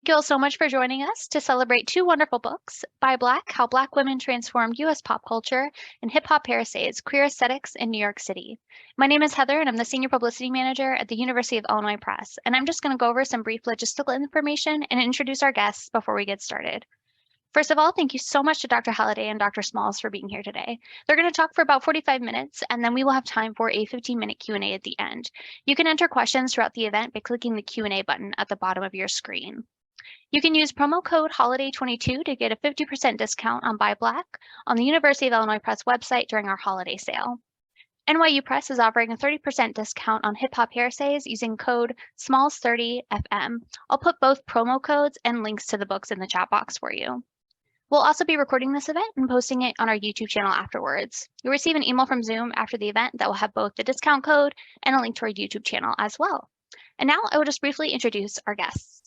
you all so much for joining us to celebrate two wonderful books, By Black, How Black Women Transformed U.S. Pop Culture, and Hip Hop Heresies, Queer Aesthetics in New York City. My name is Heather, and I'm the Senior Publicity Manager at the University of Illinois Press, and I'm just going to go over some brief logistical information and introduce our guests before we get started. First of all, thank you so much to Dr. Halliday and Dr. Smalls for being here today. They're going to talk for about 45 minutes, and then we will have time for a 15-minute Q&A at the end. You can enter questions throughout the event by clicking the Q&A button at the bottom of your screen. You can use promo code HOLIDAY22 to get a 50% discount on Buy Black on the University of Illinois Press website during our holiday sale. NYU Press is offering a 30% discount on Hip Hop Heresies using code SMALLS30FM. I'll put both promo codes and links to the books in the chat box for you. We'll also be recording this event and posting it on our YouTube channel afterwards. You'll receive an email from Zoom after the event that will have both the discount code and a link to our YouTube channel as well. And now I will just briefly introduce our guests.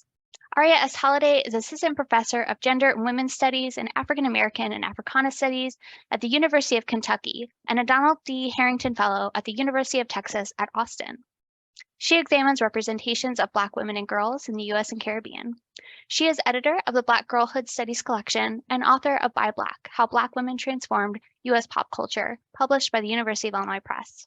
Aria S. Halliday is Assistant Professor of Gender and Women's Studies and African American and Africana Studies at the University of Kentucky and a Donald D. Harrington Fellow at the University of Texas at Austin. She examines representations of Black women and girls in the U.S. and Caribbean. She is editor of the Black Girlhood Studies collection and author of By Black, How Black Women Transformed U.S. Pop Culture, published by the University of Illinois Press.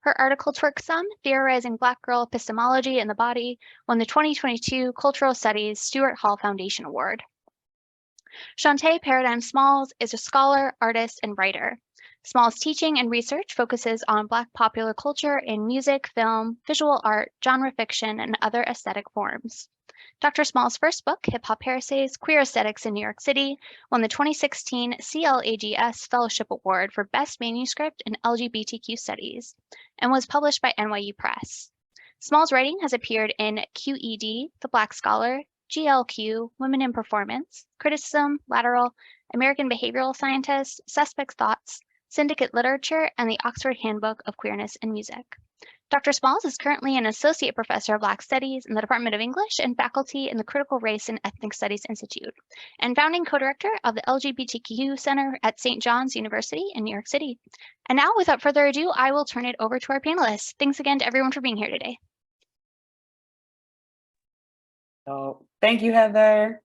Her article Twerk Sumn, Theorizing Black Girl Epistemology and the Body, won the 2022 Cultural Studies Stuart Hall Foundation Award. Shanté Paradigm Smalls is a scholar, artist, and writer. Smalls' teaching and research focuses on Black popular culture in music, film, visual art, genre fiction, and other aesthetic forms. Dr. Smalls' first book, Hip Hop Heresies, Queer Aesthetics in New York City, won the 2016 CLAGS Fellowship Award for Best Manuscript in LGBTQ Studies, and was published by NYU Press. Smalls' writing has appeared in QED, The Black Scholar, GLQ, Women in Performance, Criticism, Lateral, American Behavioral Scientist, Suspect Thoughts, Syndicate Literature, and the Oxford Handbook of Queerness in Music. Dr. Smalls is currently an Associate Professor of Black Studies in the Department of English and faculty in the Critical Race and Ethnic Studies Institute, and founding co-director of the LGBTQ Center at St. John's University in New York City. And now, without further ado, I will turn it over to our panelists. Thanks again to everyone for being here today. So, thank you, Heather.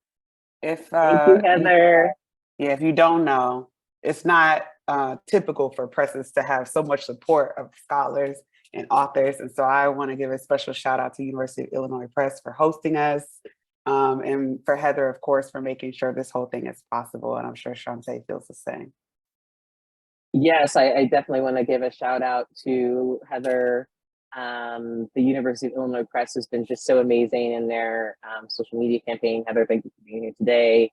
Thank you, Heather. If you don't know, it's not typical for presses to have so much support of scholars and authors. And so I want to give a special shout out to University of Illinois Press for hosting us, and for Heather, of course, for making sure this whole thing is possible. And I'm sure Shanté feels the same. Yes, I definitely want to give a shout out to Heather. The University of Illinois Press has been just so amazing in their social media campaign. Heather, thank you for being here today.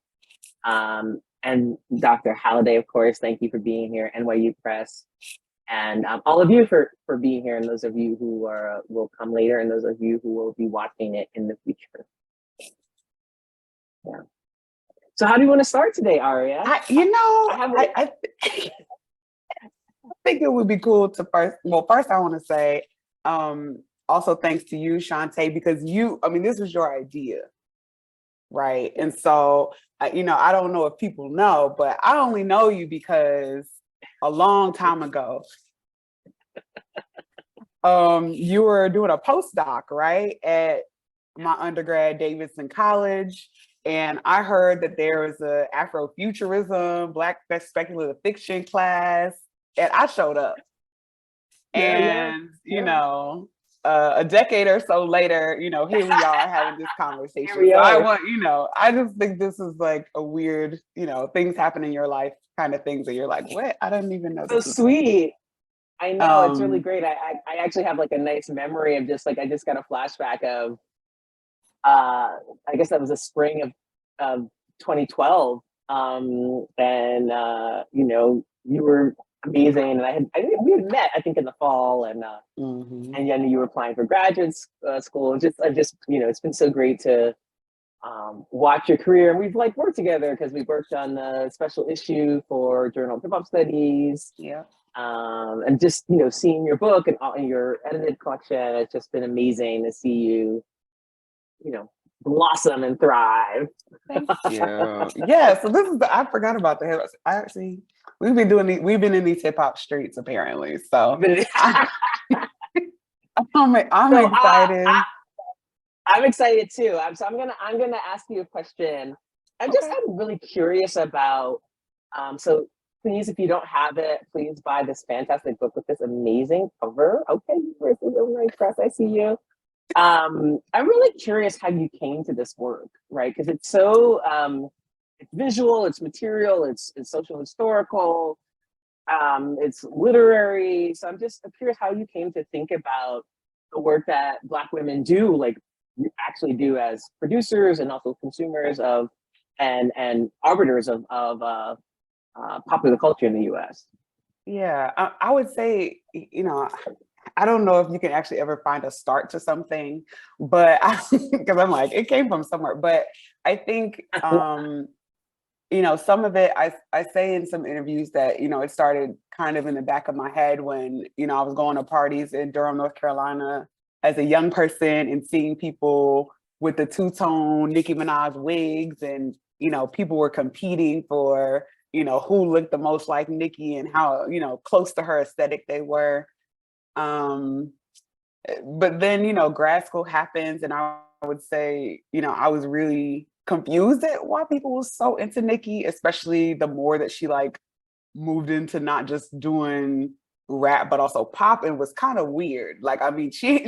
And Dr. Halliday, of course, thank you for being here, NYU Press. And all of you for being here, and those of you who will come later, and those of you who will be watching it in the future. Yeah. So how do you want to start today, Aria? I think it would be cool to first I want to say, also thanks to you, Shanté, because this was your idea, right? And so, I don't know if people know, but I only know you because a long time ago, you were doing a postdoc, right, at my undergrad, Davidson College, and I heard that there was a Afrofuturism, Black speculative fiction class, and I showed up. And a decade or so later, here we are having this conversation. So I just think this is like a weird, things happen in your life kind of things that you're like, what? I didn't even know. So sweet. I know, it's really great. I actually have like a nice memory of just like, I just got a flashback of, I guess that was the spring of 2012. You were amazing, and we had met, I think, in the fall, and and then you were applying for graduate school. It's been so great to watch your career, and we've like worked together because we worked on the special issue for Journal of Hip Hop Studies. Yeah. And just seeing your book and your edited collection, it's just been amazing to see you, blossom and thrive. Thank you. Yeah. So this is I forgot about the hip. We've been in these hip hop streets apparently. So I'm excited. I'm excited too. I'm gonna ask you a question. I'm really curious about. So please, if you don't have it, please buy this fantastic book with this amazing cover. Okay, versus Emory Press. I see you. I'm really curious how you came to this work, right? Because it's so it's visual, it's material, it's social historical, it's literary. So I'm curious how you came to think about the work that Black women do, like you actually do as producers and also consumers of and arbiters of popular culture in the U.S. Yeah, I would say, I don't know if you can actually ever find a start to something, but because I'm like, it came from somewhere. But I think, some of it, I say in some interviews that, it started kind of in the back of my head when, I was going to parties in Durham, North Carolina as a young person and seeing people with the two-tone Nicki Minaj wigs and, people were competing for, who looked the most like Nicki and how, close to her aesthetic they were. But then, grad school happens and I would say, I was really confused at why people were so into Nicki, especially the more that she like moved into not just doing rap, but also pop, and was kind of weird. Like, I mean, she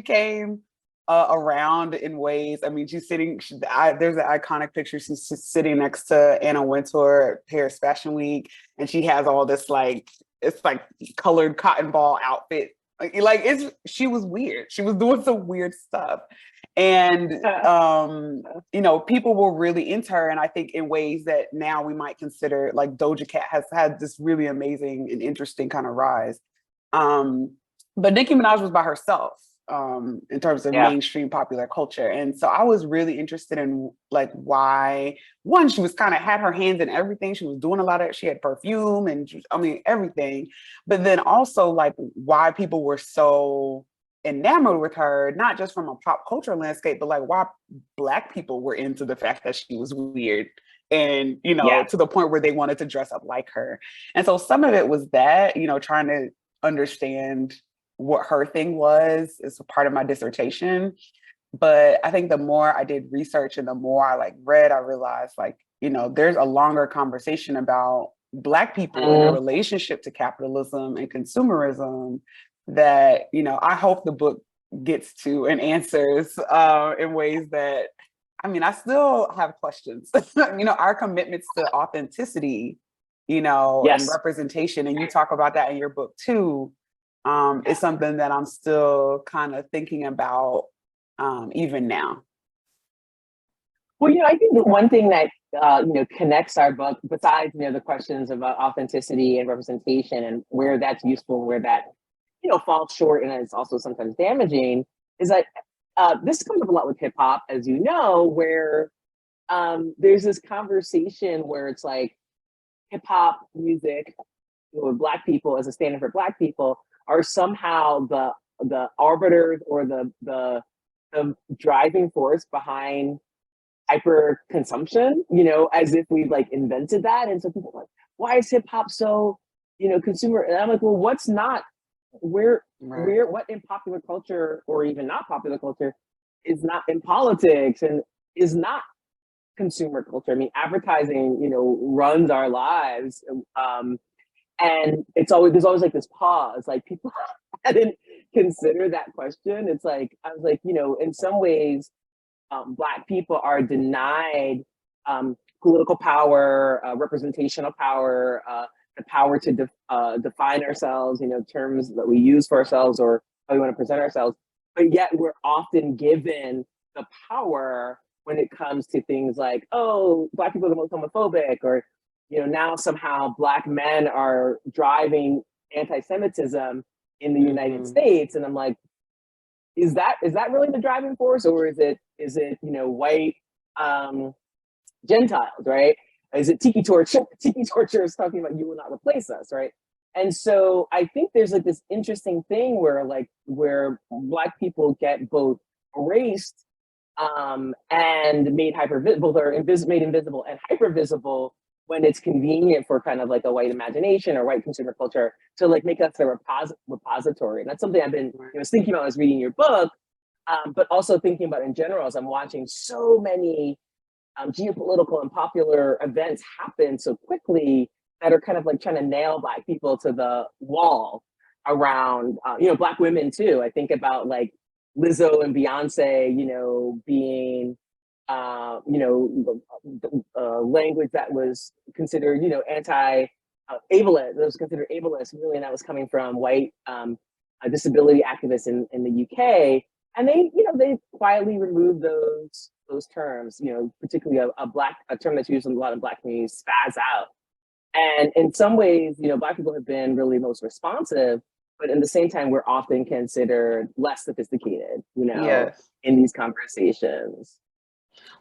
came around in ways. I mean, she's sitting, there's an iconic picture. She's just sitting next to Anna Wintour at Paris Fashion Week. And she has all this like, it's like colored cotton ball outfit. She was weird. She was doing some weird stuff. And, people were really into her. And I think in ways that now we might consider, like Doja Cat has had this really amazing and interesting kind of rise. But Nicki Minaj was by herself in terms of mainstream popular culture. And so I was really interested in like why, one, she was kind of had her hands in everything. She was doing a lot of, she had perfume and everything. But then also like why people were so enamored with her, not just from a pop culture landscape, but like why Black people were into the fact that she was weird and, to the point where they wanted to dress up like her. And so some of it was that, trying to understand what her thing was is a part of my dissertation. But I think the more I did research and the more I like read, I realized like, there's a longer conversation about Black people and their relationship to capitalism and consumerism that, I hope the book gets to and answers in ways that, I still have questions. Our commitments to authenticity, and representation, and you talk about that in your book too, is something that I'm still kind of thinking about even now. Well, I think the one thing that connects our book, besides the questions about authenticity and representation and where that's useful, where that falls short, and it's also sometimes damaging, is that this comes up a lot with hip hop, as you know, where there's this conversation where it's like hip hop music with Black people as a standard for Black people are somehow the arbiters or the driving force behind hyper consumption, as if we've like invented that. And so people are like, why is hip hop so, consumer? And I'm like, well, what's not, what in popular culture or even not popular culture is not in politics and is not consumer culture? I mean, advertising, runs our lives. And there's always like this pause, like people hadn't considered that question. It's like, I was like, in some ways, Black people are denied political power, representational power, the power to define ourselves, terms that we use for ourselves or how we want to present ourselves. But yet we're often given the power when it comes to things like, oh, Black people are the most homophobic, or now somehow Black men are driving anti-Semitism in the United States. And I'm like, is that really the driving force, or is it white Gentiles, right? Is it tiki torture? Tiki torture is talking about you will not replace us, right? And so I think there's like this interesting thing where Black people get both erased and made hyper-visible, or made invisible and hyper-visible when it's convenient for kind of like a white imagination or white consumer culture to like make us a repository. And that's something I've been thinking about as reading your book, but also thinking about in general, as I'm watching so many geopolitical and popular events happen so quickly that are kind of like trying to nail Black people to the wall around, Black women too. I think about like Lizzo and Beyonce, being, language that was considered, ableist, that was considered ableist, really, and that was coming from white disability activists in the UK. And they quietly removed those terms, particularly a term that's used in a lot of Black communities, spaz out. And in some ways, Black people have been really most responsive, but at the same time, we're often considered less sophisticated, Yes. in these conversations.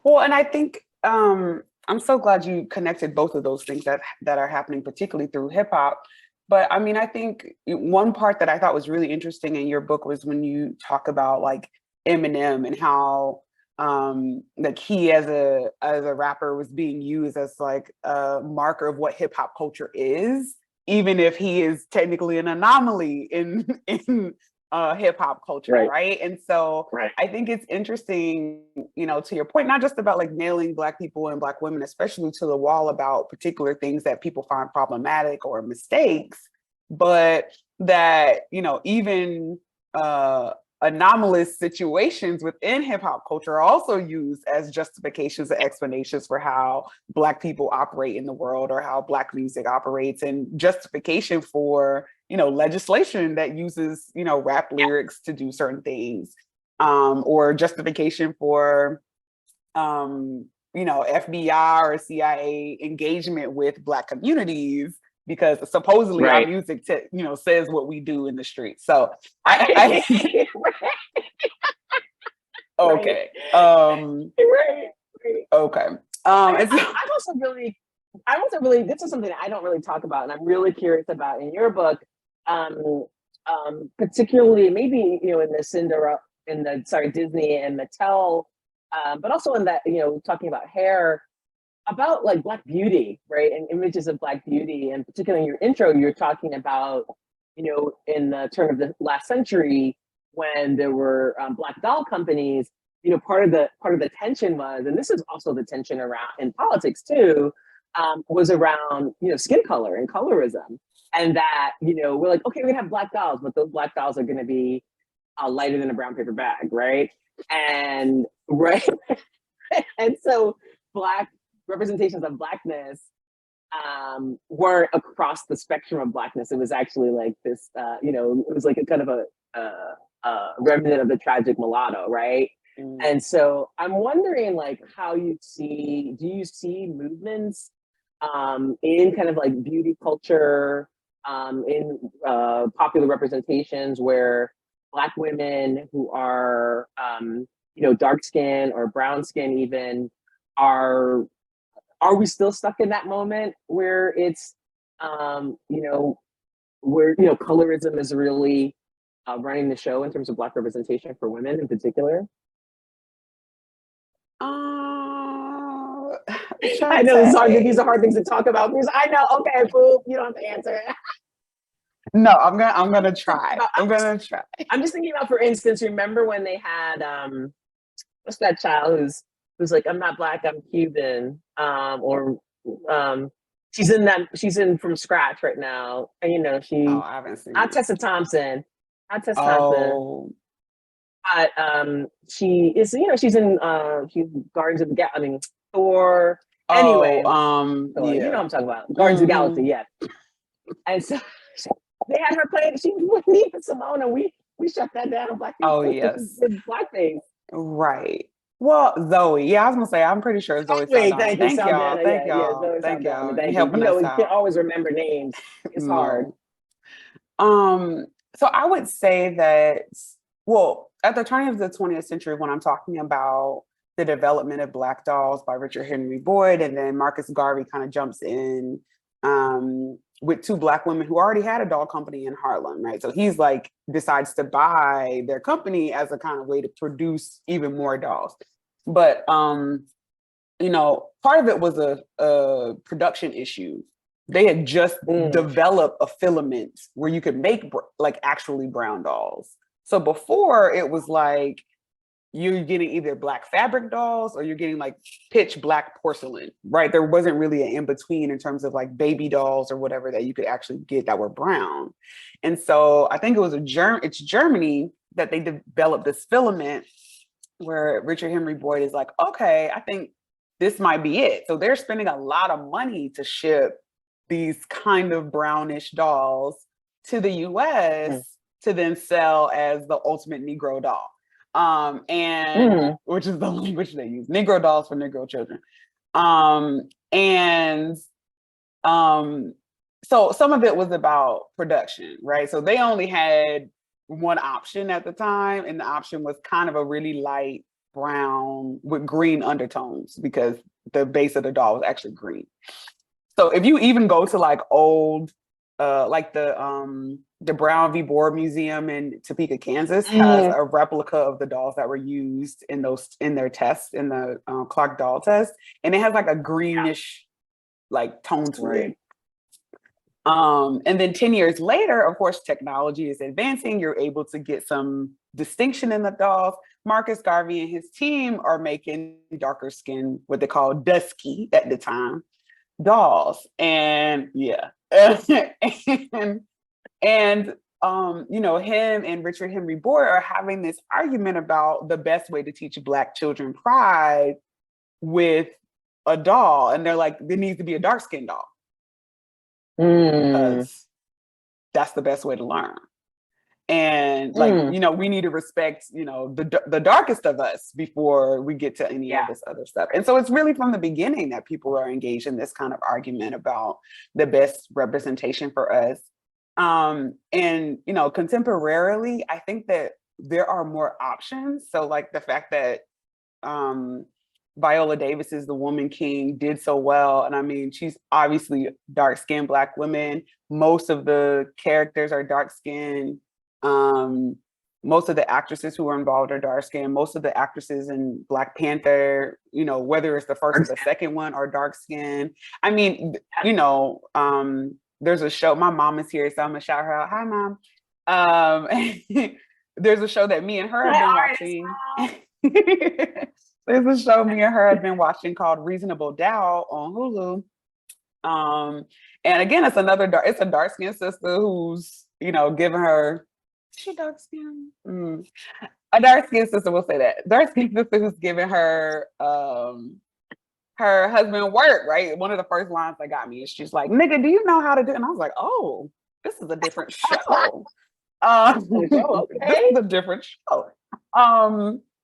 Well, and I think I'm so glad you connected both of those things that are happening, particularly through hip hop. But I mean, I think one part that I thought was really interesting in your book was when you talk about like Eminem and how like he as a rapper was being used as like a marker of what hip hop culture is, even if he is technically an anomaly in hip hop culture, right? And so I think it's interesting, to your point, not just about like nailing Black people and Black women, especially to the wall about particular things that people find problematic or mistakes, but that, even anomalous situations within hip hop culture are also used as justifications and explanations for how Black people operate in the world or how Black music operates, and justification for, legislation that uses, rap lyrics to do certain things, or justification for, FBI or CIA engagement with Black communities, because supposedly our music, says what we do in the streets. So I okay. Okay. I'm also really, this is something that I don't really talk about, and I'm really curious about in your book, particularly maybe, in the Disney and Mattel, but also in that, talking about hair, about like Black beauty, right? And images of Black beauty. And particularly in your intro, you're talking about, in the turn of the last century, when there were Black doll companies, part of the tension was, and this is also the tension around in politics too, was around, skin color and colorism. And that, we're like, okay, we're gonna have Black dolls, but those Black dolls are gonna be lighter than a brown paper bag, right? And and so Black representations of Blackness weren't across the spectrum of Blackness. It was actually like this, it was like a kind of a remnant of the tragic mulatto, right? And so I'm wondering, like, do you see movements in kind of like beauty culture, in popular representations where Black women who are, dark skin or brown skin even, are we still stuck in that moment where it's, where, colorism is really running the show in terms of Black representation for women in particular? I know it's hard. These are hard things to talk about because I know. Okay, boo, you don't have to answer. No, I'm gonna try. I'm just thinking about, for instance, remember when they had what's that child who's like, I'm not Black, I'm Cuban, she's in From Scratch right now, and I haven't seen not Tessa Thompson, Thompson. But she is, she's in Guardians of the Galaxy. I mean, Thor. Anyway, Thor, yeah. you know what I'm talking about. Guardians of the Galaxy, yeah. And so they had her playing. She was with me for Simone, and we shut that down. Black people. Oh yes, blackface. Right. Well, Zoe. Yeah, I was gonna say I'm pretty sure Zoe. Thank y'all. Thank y'all. Thank y'all. You can't always remember names. It's hard. So I would say that, well, at the turn of the 20th century, when I'm talking about the development of Black dolls by Richard Henry Boyd, and then Marcus Garvey kind of jumps in with two Black women who already had a doll company in Harlem, right? So he's like, decides to buy their company as a kind of way to produce even more dolls. But, part of it was a production issue. They had just developed a filament where you could make like actually brown dolls. So before it was like, you're getting either black fabric dolls or you're getting like pitch black porcelain, right? There wasn't really an in-between in terms of like baby dolls or whatever that you could actually get that were brown. And so I think it was it's Germany that they developed this filament where Richard Henry Boyd is like, okay, I think this might be it. So they're spending a lot of money to ship these kind of brownish dolls to the US to then sell as the ultimate Negro doll. Which is the language they use, Negro dolls for Negro children. So some of it was about production, right? So they only had one option at the time, and the option was kind of a really light brown with green undertones because the base of the doll was actually green. So if you even go to like old, like the Brown v. Board Museum in Topeka, Kansas has a replica of the dolls that were used in their tests, in the Clark doll test, and it has like a greenish like tone to it. And then 10 years later, of course, technology is advancing. You're able to get some distinction in the dolls. Marcus Garvey and his team are making darker skin, what they call dusky at the time, dolls. And yeah. And you know, him and Richard Henry Boyd are having this argument about the best way to teach Black children pride with a doll. And they're like, there needs to be a dark-skinned doll. Because that's the best way to learn. And like, you know, we need to respect, you know, the darkest of us before we get to any of this other stuff. And so it's really from the beginning that people are engaged in this kind of argument about the best representation for us. And, you know, contemporarily, I think that there are more options. So like the fact that Viola Davis is the Woman King did so well. And I mean, she's obviously dark-skinned Black women. Most of the characters are dark-skinned. Most of the actresses who were involved are dark-skinned. Most of the actresses in Black Panther, you know, whether it's the first or the second one, are dark-skinned. I mean, you know, there's a show, my mom is here, so I'm gonna shout her out. Hi, Mom. There's a show that me and her have been watching. There's a show me and her have been watching called Reasonable Doubt on Hulu. And again, it's a dark-skinned sister who's, you know, giving her, is she dark-skinned? A dark-skinned sister will say that. Dark-skinned sister who's giving her her husband work, right? One of the first lines that got me is she's like, nigga, do you know how to do it? And I was like, oh, this is a different show. This is a different show.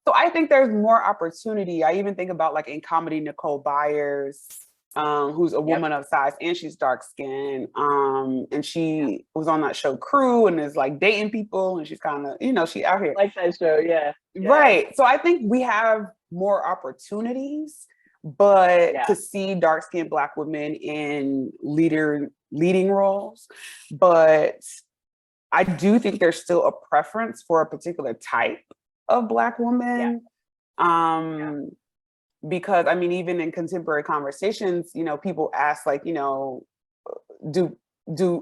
So I think there's more opportunity. I even think about like in comedy, Nicole Byers, who's a woman of size and she's dark skinned. And she was on that show Crew and is like dating people and she's kind of, you know, she out here. Like that show, yeah. Right. So I think we have more opportunities, but to see dark skinned Black women in leading roles. But I do think there's still a preference for a particular type of Black woman. Because I mean, even in contemporary conversations, you know, people ask like, you know,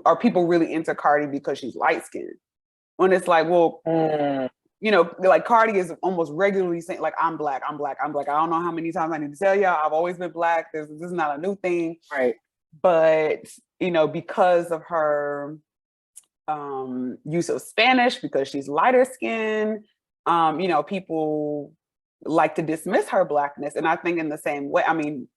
are people really into Cardi because she's light skinned? When it's like, well, you know, like Cardi is almost regularly saying like, I'm Black. I don't know how many times I need to tell y'all, I've always been Black. This is not a new thing. Right. But, you know, because of her use of Spanish, because she's lighter skinned, you know, people like to dismiss her Blackness. And I think in the same way, I mean,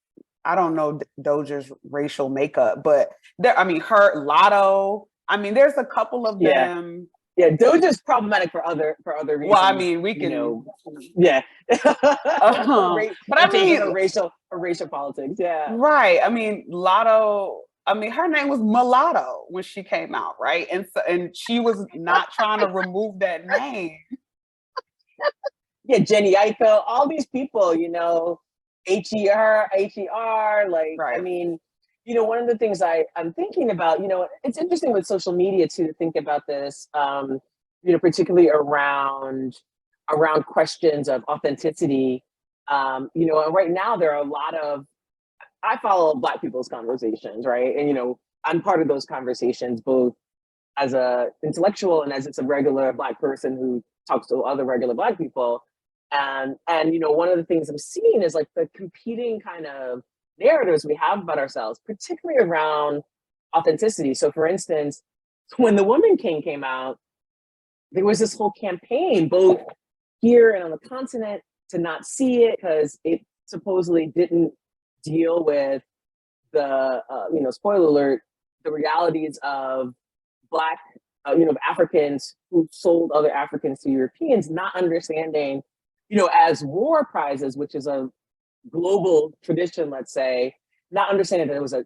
I don't know Doja's racial makeup, but there, I mean, her Lotto, I mean, there's a couple of them. Yeah, Doja's problematic for other reasons. Well, I mean, we can, you know, but I mean, racial politics, right. I mean, Lotto, I mean, her name was Mulatto when she came out, right? And she was not trying to remove that name. Yeah, Jenny Aiko, all these people, you know, HER, like, I mean, you know, one of the things I'm thinking about, you know, it's interesting with social media too, to think about this, you know, particularly around questions of authenticity. You know, and right now there are a lot of, I follow Black people's conversations, right? And, you know, I'm part of those conversations, both as a intellectual and as it's a regular Black person who talks to other regular Black people. And you know, one of the things I'm seeing is like the competing kind of narratives we have about ourselves, particularly around authenticity. So for instance, when The Woman King came out, there was this whole campaign, both here and on the continent, to not see it because it supposedly didn't deal with the, you know, spoiler alert, the realities of Black, you know, Africans who sold other Africans to Europeans, not understanding, you know, as war prizes, which is a global tradition, let's say, not understanding that it was a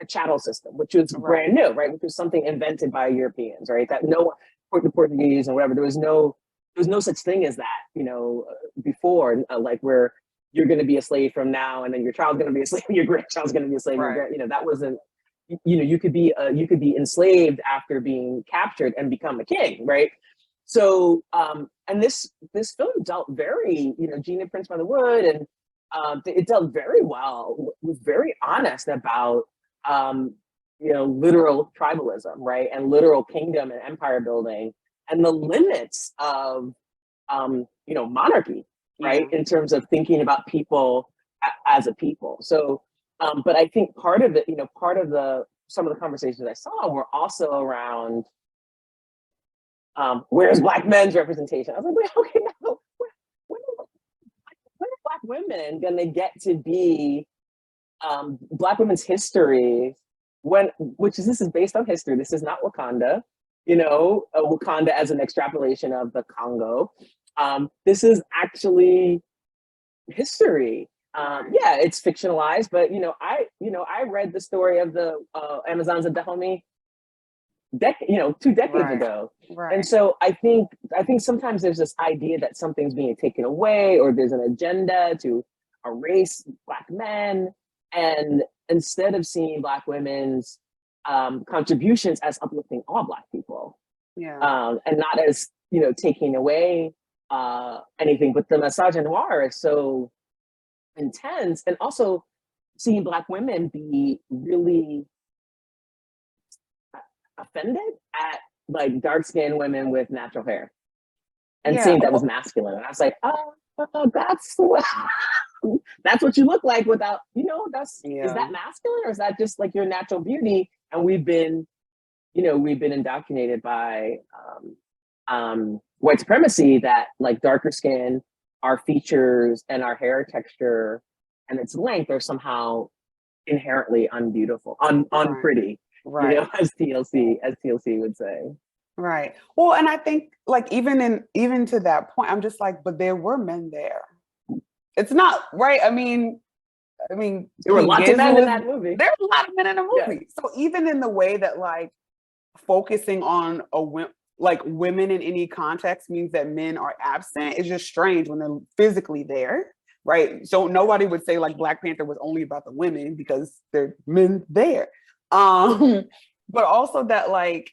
chattel system, which was brand new, right? Which was something invented by Europeans, right? That no, the Portuguese and whatever, there was no such thing as that, you know, before, like where you're going to be a slave from now, and then your child's going to be a slave, your grandchild's going to be a slave. You know, that wasn't, you know, you could be enslaved after being captured and become a king, right? So, and this film dealt very, you know, Gina Prince by the Wood, and it dealt very well, was very honest about, you know, literal tribalism, right? And literal kingdom and empire building, and the limits of, you know, monarchy, right? In terms of thinking about people as a people. So, but I think part of it, you know, some of the conversations I saw were also around, where's Black men's representation? I was like, wait, okay, now, when are Black women gonna get to be, Black women's history, this is based on history, this is not Wakanda, you know, Wakanda as an extrapolation of the Congo. This is actually history. Yeah, it's fictionalized, but you know, I read the story of the Amazons of Dahomey, 2 decades ago. And so I think sometimes there's this idea that something's being taken away, or there's an agenda to erase Black men, and instead of seeing Black women's contributions as uplifting all Black people, and not as, you know, taking away anything. But the misogynoir is so intense, and also seeing Black women be really offended at like dark-skinned women with natural hair, and saying that was masculine. And I was like, oh, that's what you look like without, you know, is that masculine, or is that just like your natural beauty? And we've been indoctrinated by white supremacy that like darker skin, our features and our hair texture and its length are somehow inherently unbeautiful, unpretty, you know, as TLC would say. Right. Well, and I think like even to that point, I'm just like, but there were men there. It's not right. I mean, there were lots of men in that movie. There were a lot of men in the movie. So even in the way that like focusing on women in any context means that men are absent, it's just strange when they're physically there, right? So nobody would say like Black Panther was only about the women because there are men there. But also that like,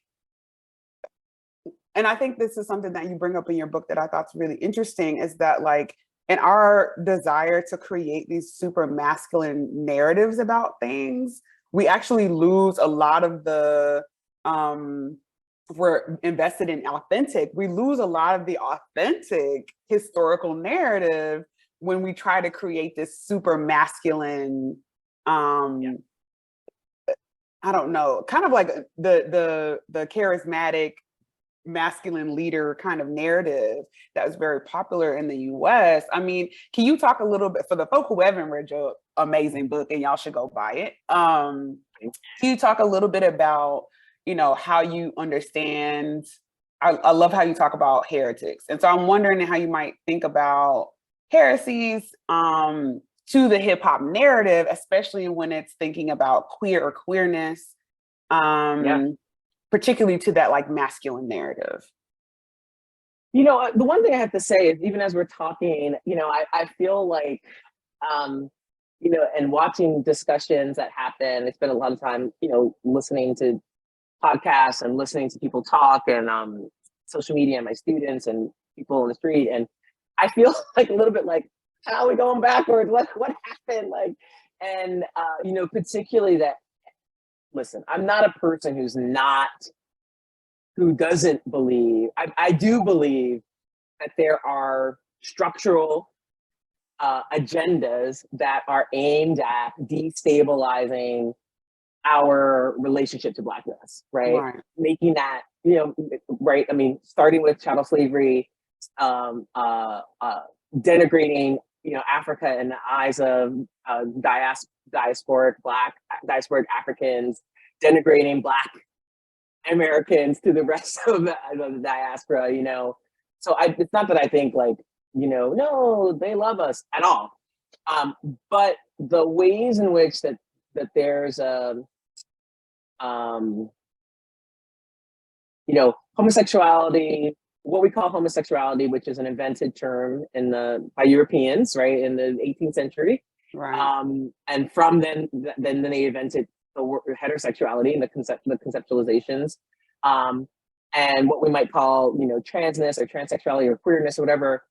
and I think this is something that you bring up in your book that I thought is really interesting, is that like, in our desire to create these super masculine narratives about things, we actually lose a lot of the, we're invested in authentic, we lose a lot of the authentic historical narrative when we try to create this super masculine, I don't know, kind of like the charismatic masculine leader kind of narrative that was very popular in the US. I mean, can you talk a little bit, for the folk who haven't read your amazing book, and y'all should go buy it, can you talk a little bit about, you know, how you understand, I love how you talk about heretics. And so I'm wondering how you might think about heresies to the hip hop narrative, especially when it's thinking about queer or queerness, particularly to that like masculine narrative. You know, the one thing I have to say is, even as we're talking, you know, I feel like, you know, and watching discussions that happen, I spend a lot of time, you know, listening to podcasts and listening to people talk, and social media, and my students and people in the street. And I feel like a little bit like, how are we going backwards? What happened? Like, and, you know, particularly that, listen, I'm not a person who doesn't believe, I do believe that there are structural agendas that are aimed at destabilizing our relationship to Blackness, right? Making that, you know, right? I mean, starting with chattel slavery, denigrating, you know, Africa in the eyes of diasporic Africans, denigrating Black Americans to the rest of the diaspora, you know. So it's not that I think like, you know, no, they love us at all. But the ways in which that there's you know, homosexuality, what we call homosexuality, which is an invented term by Europeans, right, in the 18th century. Right. And from then they invented the word heterosexuality and the conceptualizations. And what we might call, you know, transness or transsexuality or queerness or whatever.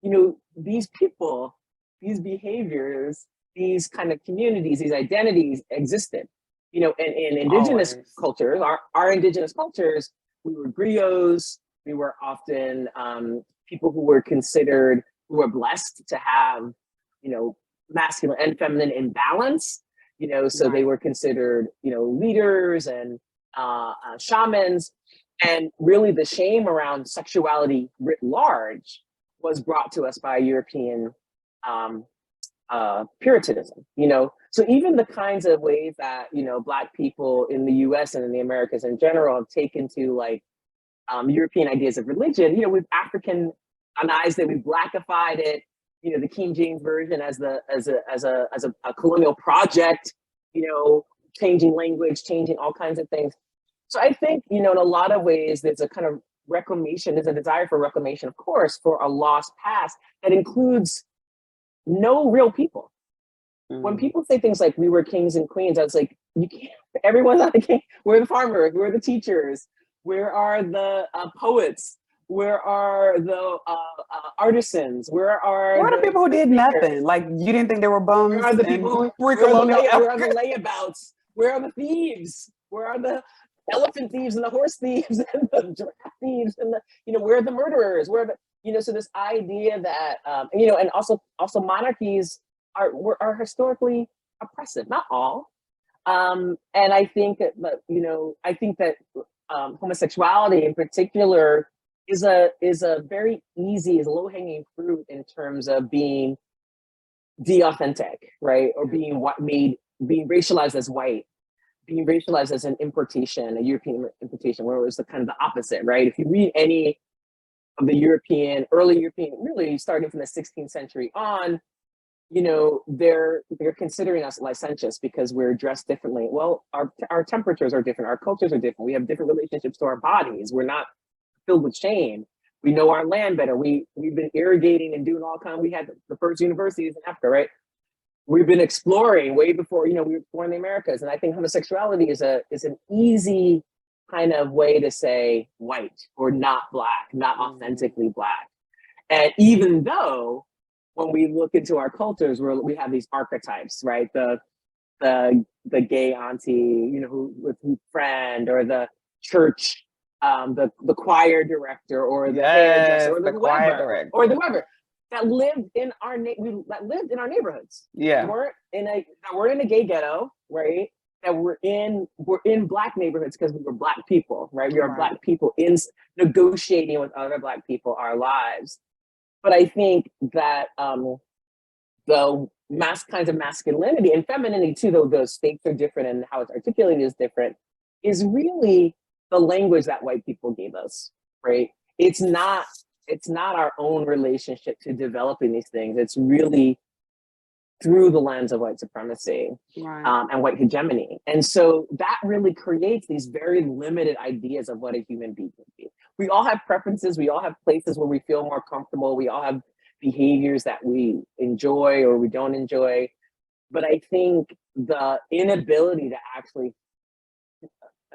You know, these people, these behaviors, these kind of communities, these identities existed. You know, in indigenous cultures, our indigenous cultures, we were griots. We were often people who were blessed to have, you know, masculine and feminine in balance. You know, so they were considered, you know, leaders and shamans. And really the shame around sexuality writ large was brought to us by European Puritanism, you know. So even the kinds of ways that, you know, Black people in the US and in the Americas in general have taken to like European ideas of religion, you know, we've Africanized it, we've Blackified it, you know, the King James Version as a colonial project, you know, changing language, changing all kinds of things. So I think, you know, in a lot of ways, there's a kind of there's a desire for reclamation, of course, for a lost past that includes no real people. When people say things like we were kings and queens, I was like, you can't, everyone's not the king. We're the farmers, we're the teachers, where are the poets, where are the artisans, where are the people who did nothing? Like, you didn't think there were bums? Where are the people where are the layabouts? Where are the thieves? Where are the elephant thieves and the horse thieves and the giraffe thieves and the, you know, where are the murderers? Where are the, you know, so this idea that, you know, and also monarchies are historically oppressive, not all. And I think that, you know, homosexuality in particular is a very easy, is low-hanging fruit in terms of being de-authentic, right? Or being being racialized as white, being racialized as an importation, a European importation, where it was the kind of the opposite, right? If you read any of the early European, really starting from the 16th century on, you know, they're considering us licentious because we're dressed differently. Well, our temperatures are different, our cultures are different. We have different relationships to our bodies. We're not filled with shame. We know our land better. We've been irrigating and doing all kinds. We had the first universities in Africa, right? We've been exploring way before, you know, we were exploring the Americas. And I think homosexuality is an easy kind of way to say white or not Black, not authentically Black. And even though when we look into our cultures, we have these archetypes, right? The gay auntie, you know, with friend, or the church, the choir director, or the hairdresser, or the whoever that lived in our neighborhoods. Yeah, that weren't in a gay ghetto, right? That we're in Black neighborhoods because we were Black people, right? We are Black people in negotiating with other Black people our lives. But I think that the kinds of masculinity and femininity too, though those stakes are different and how it's articulated is different, is really the language that white people gave us, right? It's not our own relationship to developing these things. It's really through the lens of white supremacy and white hegemony. And so that really creates these very limited ideas of what a human being can be. We all have preferences. We all have places where we feel more comfortable. We all have behaviors that we enjoy or we don't enjoy. But I think the inability to actually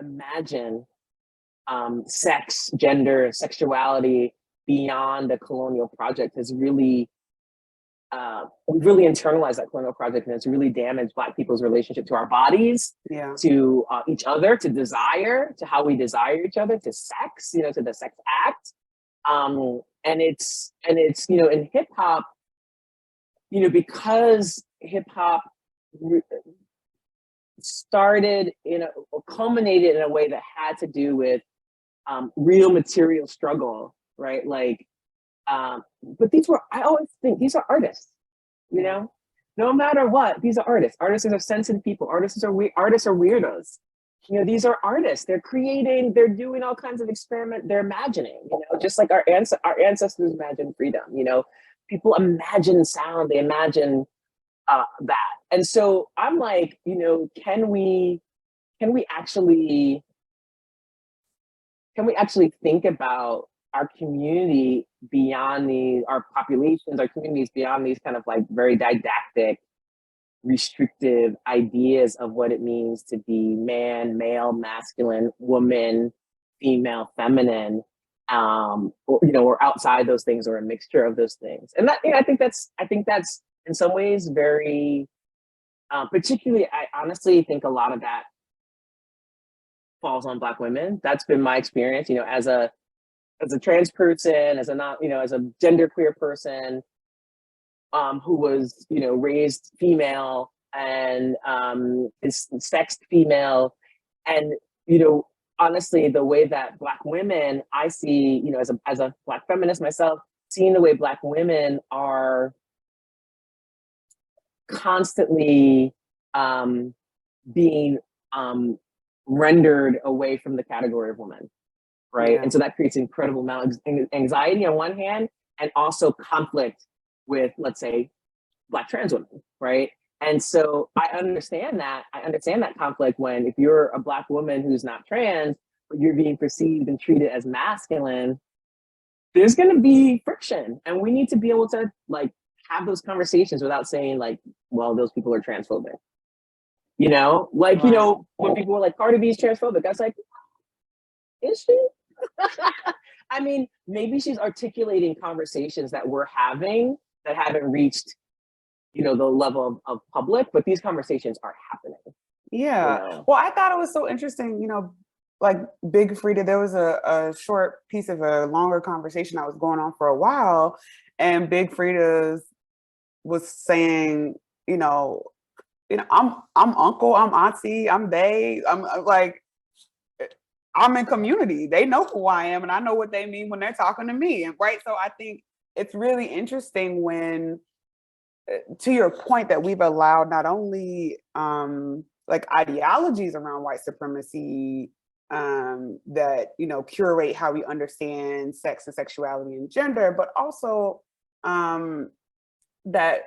imagine sex, gender, sexuality beyond the colonial project has really, we've really internalized that colonial project, and it's really damaged Black people's relationship to our bodies, to each other, to desire, to how we desire each other, to sex, you know, to the sex act. And it's, you know, in hip hop, you know, because hip hop started or culminated in a way that had to do with real material struggle, right? Like, but I always think these are artists, you know, no matter what, these are artists. Artists are sensitive people. Artists are weirdos. You know, these are artists. They're creating, they're doing all kinds of experiment. They're imagining, you know, just like our ancestors imagined freedom, you know, people imagine sound, they imagine that. And so I'm like, you know, can we actually think about our community beyond our populations, our communities beyond these kind of like very didactic, restrictive ideas of what it means to be man, male, masculine, woman, female, feminine, or, you know, or outside those things, or a mixture of those things. And that, you know, I think that's in some ways very, particularly, I honestly think a lot of that falls on Black women. That's been my experience, you know, as a trans person, as a not, you know, as a genderqueer person, who was, you know, raised female and is sexed female. And, you know, honestly, the way that Black women, I see, you know, as a Black feminist myself, seeing the way Black women are constantly being rendered away from the category of woman, right? Yeah. And so that creates incredible amount of anxiety on one hand, and also conflict with, let's say, Black trans women, right? And so I understand that conflict when, if you're a Black woman who's not trans, but you're being perceived and treated as masculine, there's going to be friction. And we need to be able to like have those conversations without saying like, well, those people are transphobic. You know, like, right. You know, when people were like, Cardi B is transphobic, I was like, is she? I mean, maybe she's articulating conversations that we're having that haven't reached, you know, the level of public, but these conversations are happening. Yeah. You know? Well, I thought it was so interesting, you know, like Big Frida, there was a short piece of a longer conversation that was going on for a while, and Big Frida was saying, you know, I'm uncle, I'm auntie, I'm they, I'm like, I'm in community. They know who I am, and I know what they mean when they're talking to me. And right. So I think it's really interesting when, to your point, that we've allowed not only like ideologies around white supremacy that, you know, curate how we understand sex and sexuality and gender, but also that,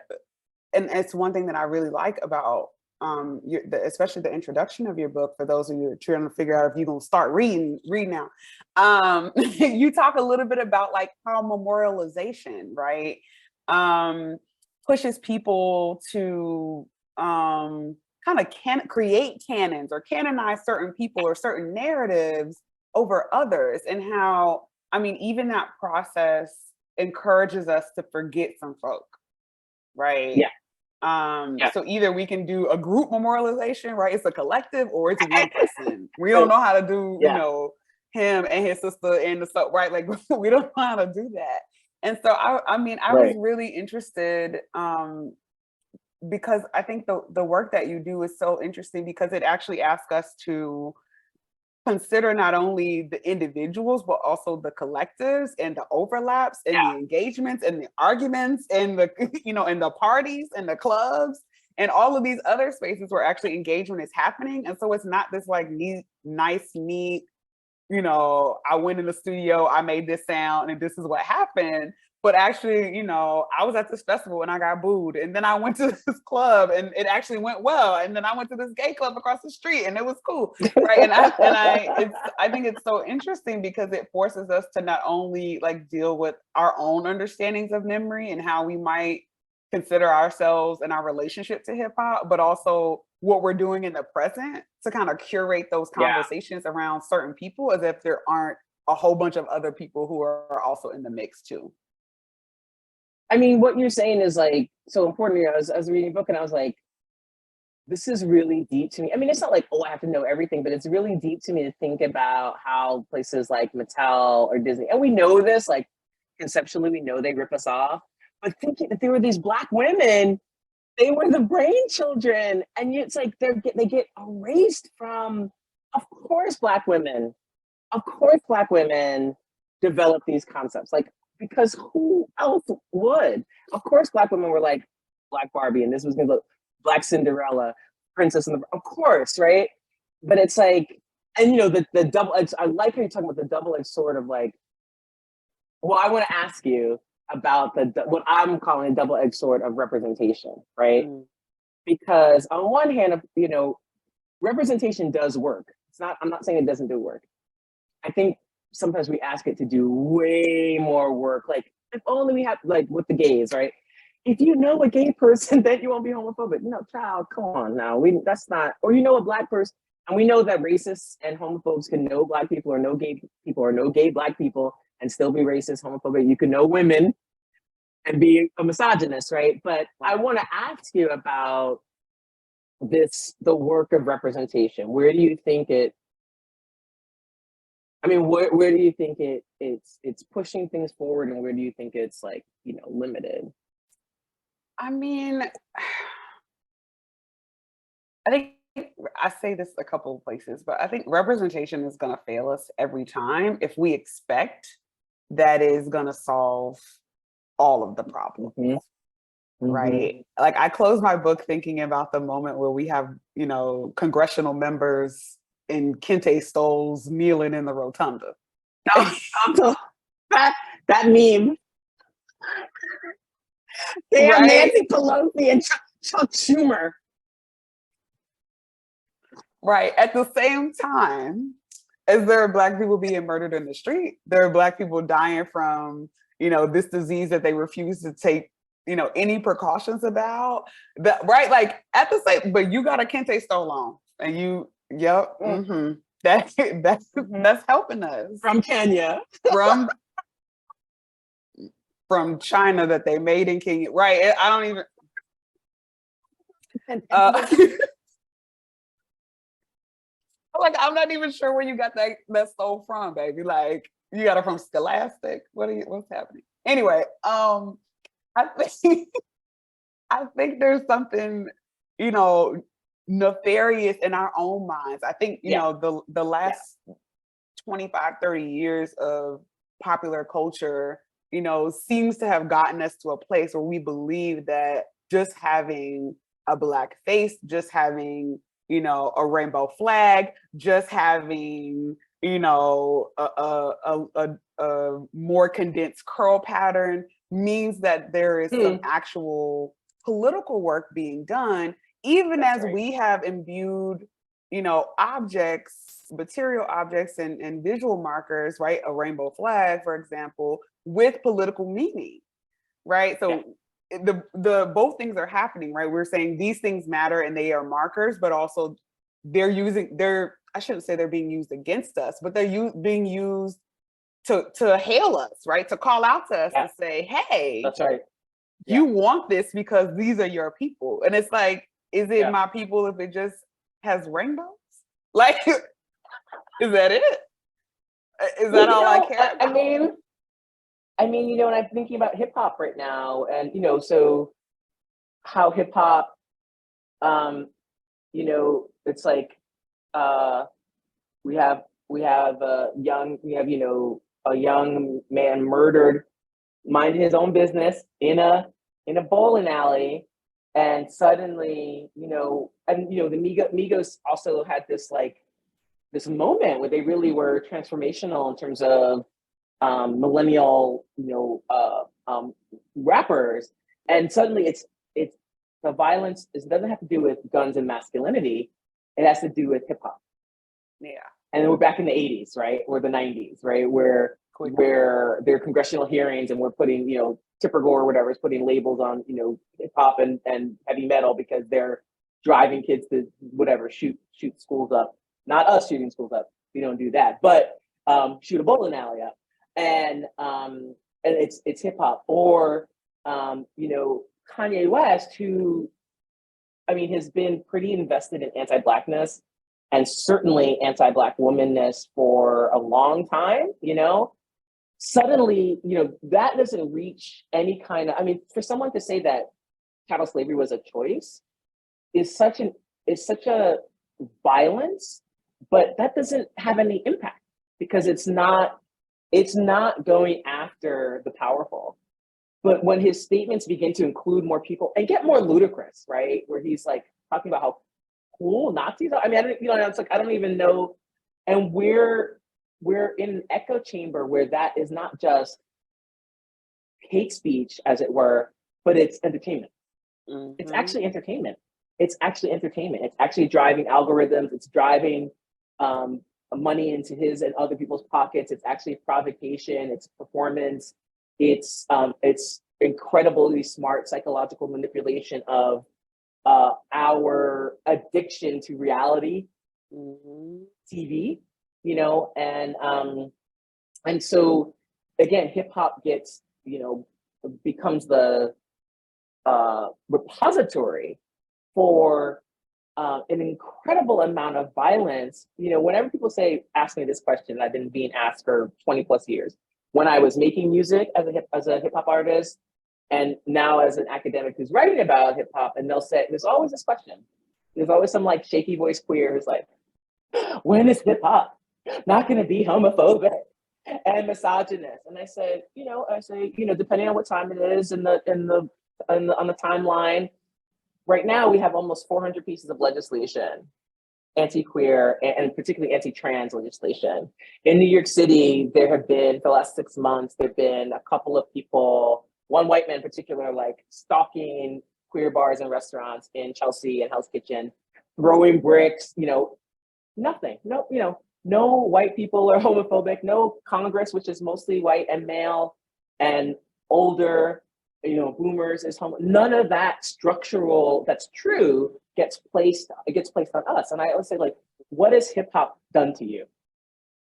and it's one thing that I really like about especially the introduction of your book, for those of you trying to figure out if you're gonna start read now. You talk a little bit about like how memorialization, right, pushes people to kind of create canons or canonize certain people or certain narratives over others, and how, I mean, even that process encourages us to forget some folk, right? Yeah. So either we can do a group memorialization, right? It's a collective, or it's one person. We don't know how to do, you know, him and his sister and the stuff, right? Like we don't know how to do that. And so I mean, I was really interested because I think the work that you do is so interesting, because it actually asks us to consider not only the individuals, but also the collectives and the overlaps and the engagements and the arguments and the, you know, and the parties and the clubs and all of these other spaces where actually engagement is happening. And so it's not this like neat, you know, I went in the studio, I made this sound and this is what happened. But actually, you know, I was at this festival and I got booed. And then I went to this club and it actually went well. And then I went to this gay club across the street and it was cool, right? And I think it's so interesting because it forces us to not only like deal with our own understandings of memory and how we might consider ourselves and our relationship to hip hop, but also what we're doing in the present to kind of curate those conversations around certain people, as if there aren't a whole bunch of other people who are also in the mix too. I mean, what you're saying is like so important. I was reading a book and I was like, this is really deep to me. I mean, it's not like, oh, I have to know everything, but it's really deep to me to think about how places like Mattel or Disney, and we know this, like, conceptually we know they rip us off, but thinking that there were these Black women, they were the brain children, and it's like they get erased from. Of course, Black women develop these concepts, like, because who else would? Of course, Black women were like Black Barbie, and this was gonna look Black Cinderella, Princess and the, of course, right? But it's like, and you know, the double edged. I like how you're talking about the double edged sword of like. Well, I want to ask you about what I'm calling a double edged sword of representation, right? Because on one hand, you know, representation does work. It's not. I'm not saying it doesn't do work. I think sometimes we ask it to do way more work. Like, if only we had, like, with the gays, right? If you know a gay person, then you won't be homophobic. No, child, come on now. That's not, or you know a Black person, and we know that racists and homophobes can know Black people or know gay people or know gay Black people and still be racist, homophobic. You can know women and be a misogynist, right? But I want to ask you about the work of representation. Where do you think it, I mean, where do you think it's pushing things forward, and where do you think it's, like, you know, limited? I mean, I think I say this a couple of places, but I think representation is going to fail us every time if we expect that is going to solve all of the problems. Right? Like, I close my book thinking about the moment where we have, you know, congressional members in Kente stoles kneeling in the rotunda. That meme. They have Nancy Pelosi and Chuck Schumer. Right. At the same time, as there are Black people being murdered in the street, there are Black people dying from, you know, this disease that they refuse to take, you know, any precautions about. That, right? Like, at the same, but you got a Kente stole on, and you, that's helping us. From Kenya. From China, that they made in Kenya. Right. I don't even. Like, I'm not even sure where you got that stole from, baby. Like, you got it from Scholastic. What's happening? Anyway, I think there's something, you know, nefarious in our own minds. I think, you know, the last 25, 30 years of popular culture, you know, seems to have gotten us to a place where we believe that just having a Black face, just having, you know, a rainbow flag, just having, you know, a more condensed curl pattern means that there is some actual political work being done, even as we have imbued, you know, objects, material objects and visual markers, right? A rainbow flag, for example, with political meaning, right? So the both things are happening, right? We're saying these things matter and they are markers, but also I shouldn't say they're being used against us, but they're being used to hail us, right? To call out to us, to say, hey, that's right. You want this because these are your people. And it's like, is it my people if it just has rainbows? Like, is that it? Is that all I care about? I mean, you know, and I'm thinking about hip hop right now, and, you know, so how hip hop, you know, it's like, we have you know, a young man murdered, minding his own business in a bowling alley, and suddenly, you know, and, you know, the Migos also had this, like, this moment where they really were transformational in terms of millennial, you know, rappers, and suddenly it's the violence doesn't have to do with guns and masculinity, it has to do with hip hop. And we're back in the 80s, right, or the 90s, right, where there are congressional hearings and we're putting, you know, Tipper Gore or whatever is putting labels on, you know, hip hop and heavy metal because they're driving kids to whatever, shoot schools up. Not us shooting schools up, we don't do that, but shoot a bowling alley up. And it's hip hop. Or you know, Kanye West, who, I mean, has been pretty invested in anti-Blackness and certainly anti-Black womanness for a long time, you know? suddenly, that doesn't reach any kind of, I mean, for someone to say that chattel slavery was a choice is such a violence, but that doesn't have any impact because it's not going after the powerful. But when his statements begin to include more people and get more ludicrous, right? Where he's like talking about how cool Nazis are. I mean, it's like, I don't even know. And we're in an echo chamber where that is not just hate speech, as it were, but it's entertainment. Mm-hmm. It's actually entertainment. It's actually driving algorithms. It's driving money into his and other people's pockets. It's actually provocation. It's performance. It's incredibly smart psychological manipulation of our addiction to reality, TV, and so again, hip hop gets, becomes the repository for an incredible amount of violence. Whenever people ask me this question, I've been being asked for 20 plus years. When I was making music as a hip hop artist, and now as an academic who's writing about hip hop, and they'll say, there's always this question. There's always some like shaky voice queer who's like, when is hip hop not going to be homophobic and misogynist? And I said, depending on what time it is on the timeline, right now we have almost 400 pieces of legislation, anti-queer and particularly anti-trans legislation. In New York City, there have been, for the last 6 months, there have been a couple of people, one white man in particular, like stalking queer bars and restaurants in Chelsea and Hell's Kitchen, throwing bricks, nothing. No white people are homophobic, no Congress, which is mostly white and male and older, boomers is homo. None of that structural that's true gets placed on us. And I always say, like, what has hip hop done to you?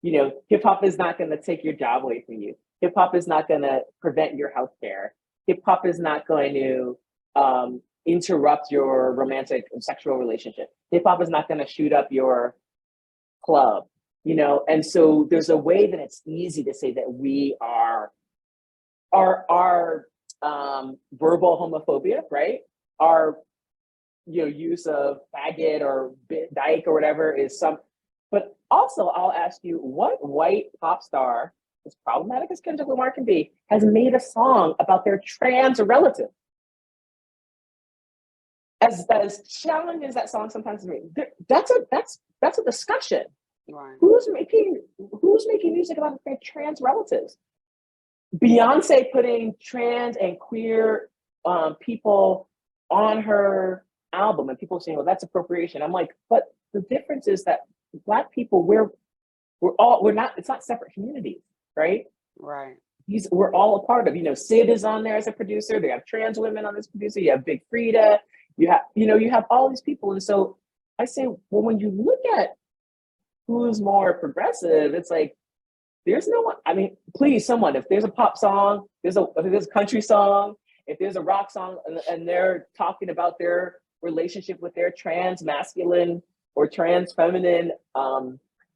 Hip hop is not going to take your job away from you. Hip hop is not going to prevent your health care. Hip hop is not going to interrupt your romantic and sexual relationship. Hip hop is not going to shoot up your club, And so there's a way that it's easy to say that we are our verbal homophobia, right? Our use of faggot or dyke or whatever is some, but also I'll ask you, what white pop star, as problematic as Kendrick Lamar can be, has made a song about their trans relative? As challenging as that song sometimes is, that's a discussion. Right. Who's making music about their trans relatives? Beyonce putting trans and queer people on her album, and people saying, well, that's appropriation. I'm like, but the difference is that Black people, we're not, it's not separate communities, right? Right. We're all a part of, Sid is on there as a producer. They have trans women on this producer. You have Big Frida. You have all these people. And so I say, well, when you look at who's more progressive, it's like, there's no one. I mean, please, someone, if there's a pop song, if there's a country song, if there's a rock song, and they're talking about their relationship with their trans masculine or trans feminine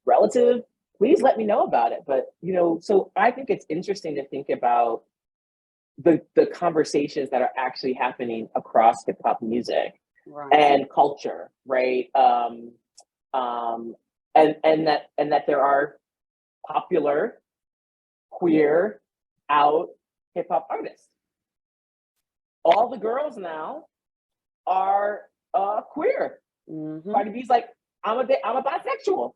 relative, please let me know about it. But, so I think it's interesting to think about the conversations that are actually happening across hip hop music, right, and culture, right? And that there are popular, queer, out hip hop artists. All the girls now are queer. Mm-hmm. Cardi B's like, I'm a bisexual.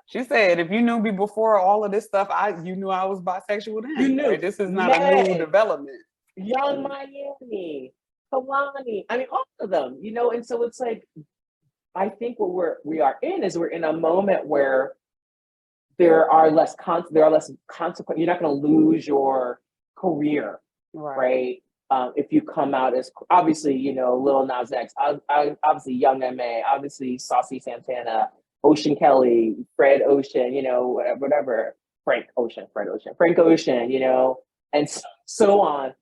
She said, if you knew me before all of this stuff, you knew I was bisexual then. You knew. Right? This is not a new development. Young Miami, Kalani, I mean, all of them, and so it's like, I think what we're in a moment where there are less consequences. You're not going to lose your career, right? If you come out as, obviously, Lil Nas X, obviously Young M.A., obviously Saucy Santana, Ocean Kelly, Fred Ocean, whatever, Frank Ocean, and so on.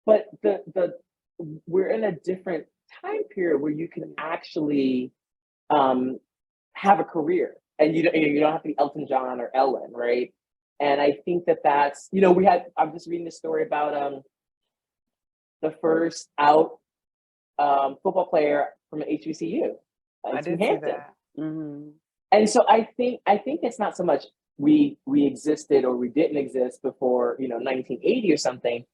But we're in a different time period where you can actually have a career, and you don't have to be Elton John or Ellen, right? And I think that's, I'm just reading this story about the first out football player from an HBCU. I did see that. Mm-hmm. And so I think it's not so much we existed or we didn't exist before 1980 or something,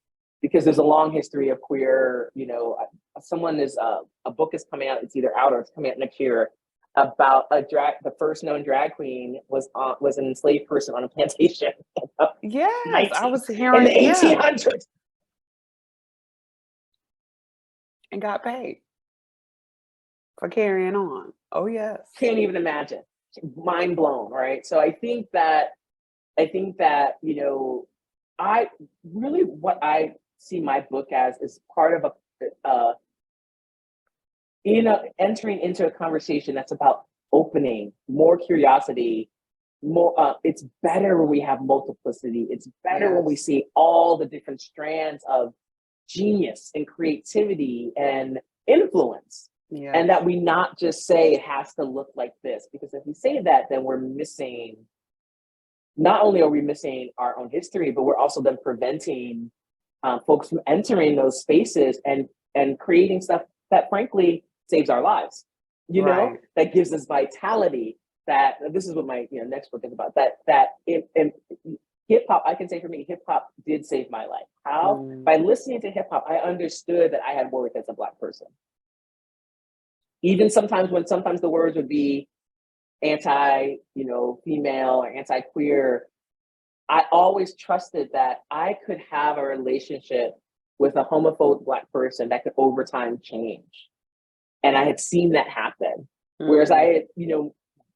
because there's a long history of queer. A book is coming out. It's either out or it's coming out next year, about the first known drag queen was an enslaved person on a plantation. Yes, I was hearing in the 1800s, and got paid for carrying on. Oh yes, can't even imagine. Mind blown, right? So I think that what I see my book as is part of entering into a conversation that's about opening, more curiosity, more. It's better when we have multiplicity. It's better when we see all the different strands of genius and creativity and influence. Yeah. And that we not just say it has to look like this, because if we say that, then we're missing, not only are we missing our own history, but we're also then preventing folks from entering those spaces and creating stuff that frankly saves our lives, that gives us vitality. That this is what my next book is about, that in hip hop, I can say for me, hip hop did save my life. How? By listening to hip hop, I understood that I had worth as a Black person. Even sometimes the words would be anti-female or anti-queer, I always trusted that I could have a relationship with a homophobic Black person that could over time change. And I had seen that happen. Mm-hmm.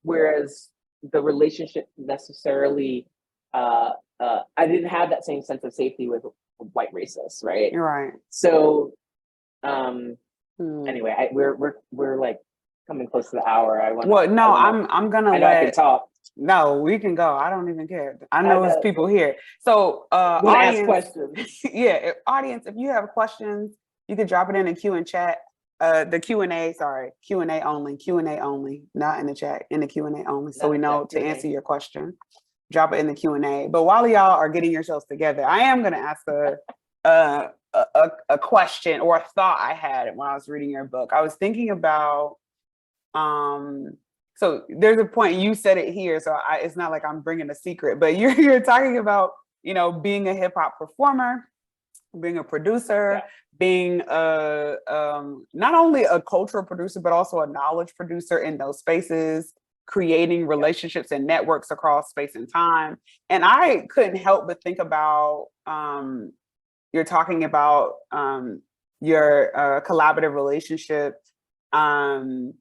Whereas the relationship necessarily, I didn't have that same sense of safety with white racists, right? You're right. So, anyway, we're like coming close to the hour. I'm gonna I can talk. No, we can go. I don't even care. I know there's people here. So audience, ask questions. Yeah, audience, if you have questions, you can drop it in the Q and chat. The Q&A, Q&A only, not in the chat, in the Q&A only. So we know to answer your question. Drop it in the Q&A. But while y'all are getting yourselves together, I am gonna ask a question or a thought I had when I was reading your book. I was thinking about, so there's a point, you said it here, so it's not like I'm bringing a secret, but you're talking about, being a hip hop performer, being a producer, being not only a cultural producer, but also a knowledge producer in those spaces, creating relationships and networks across space and time. And I couldn't help but think about, you're talking about your collaborative relationship. And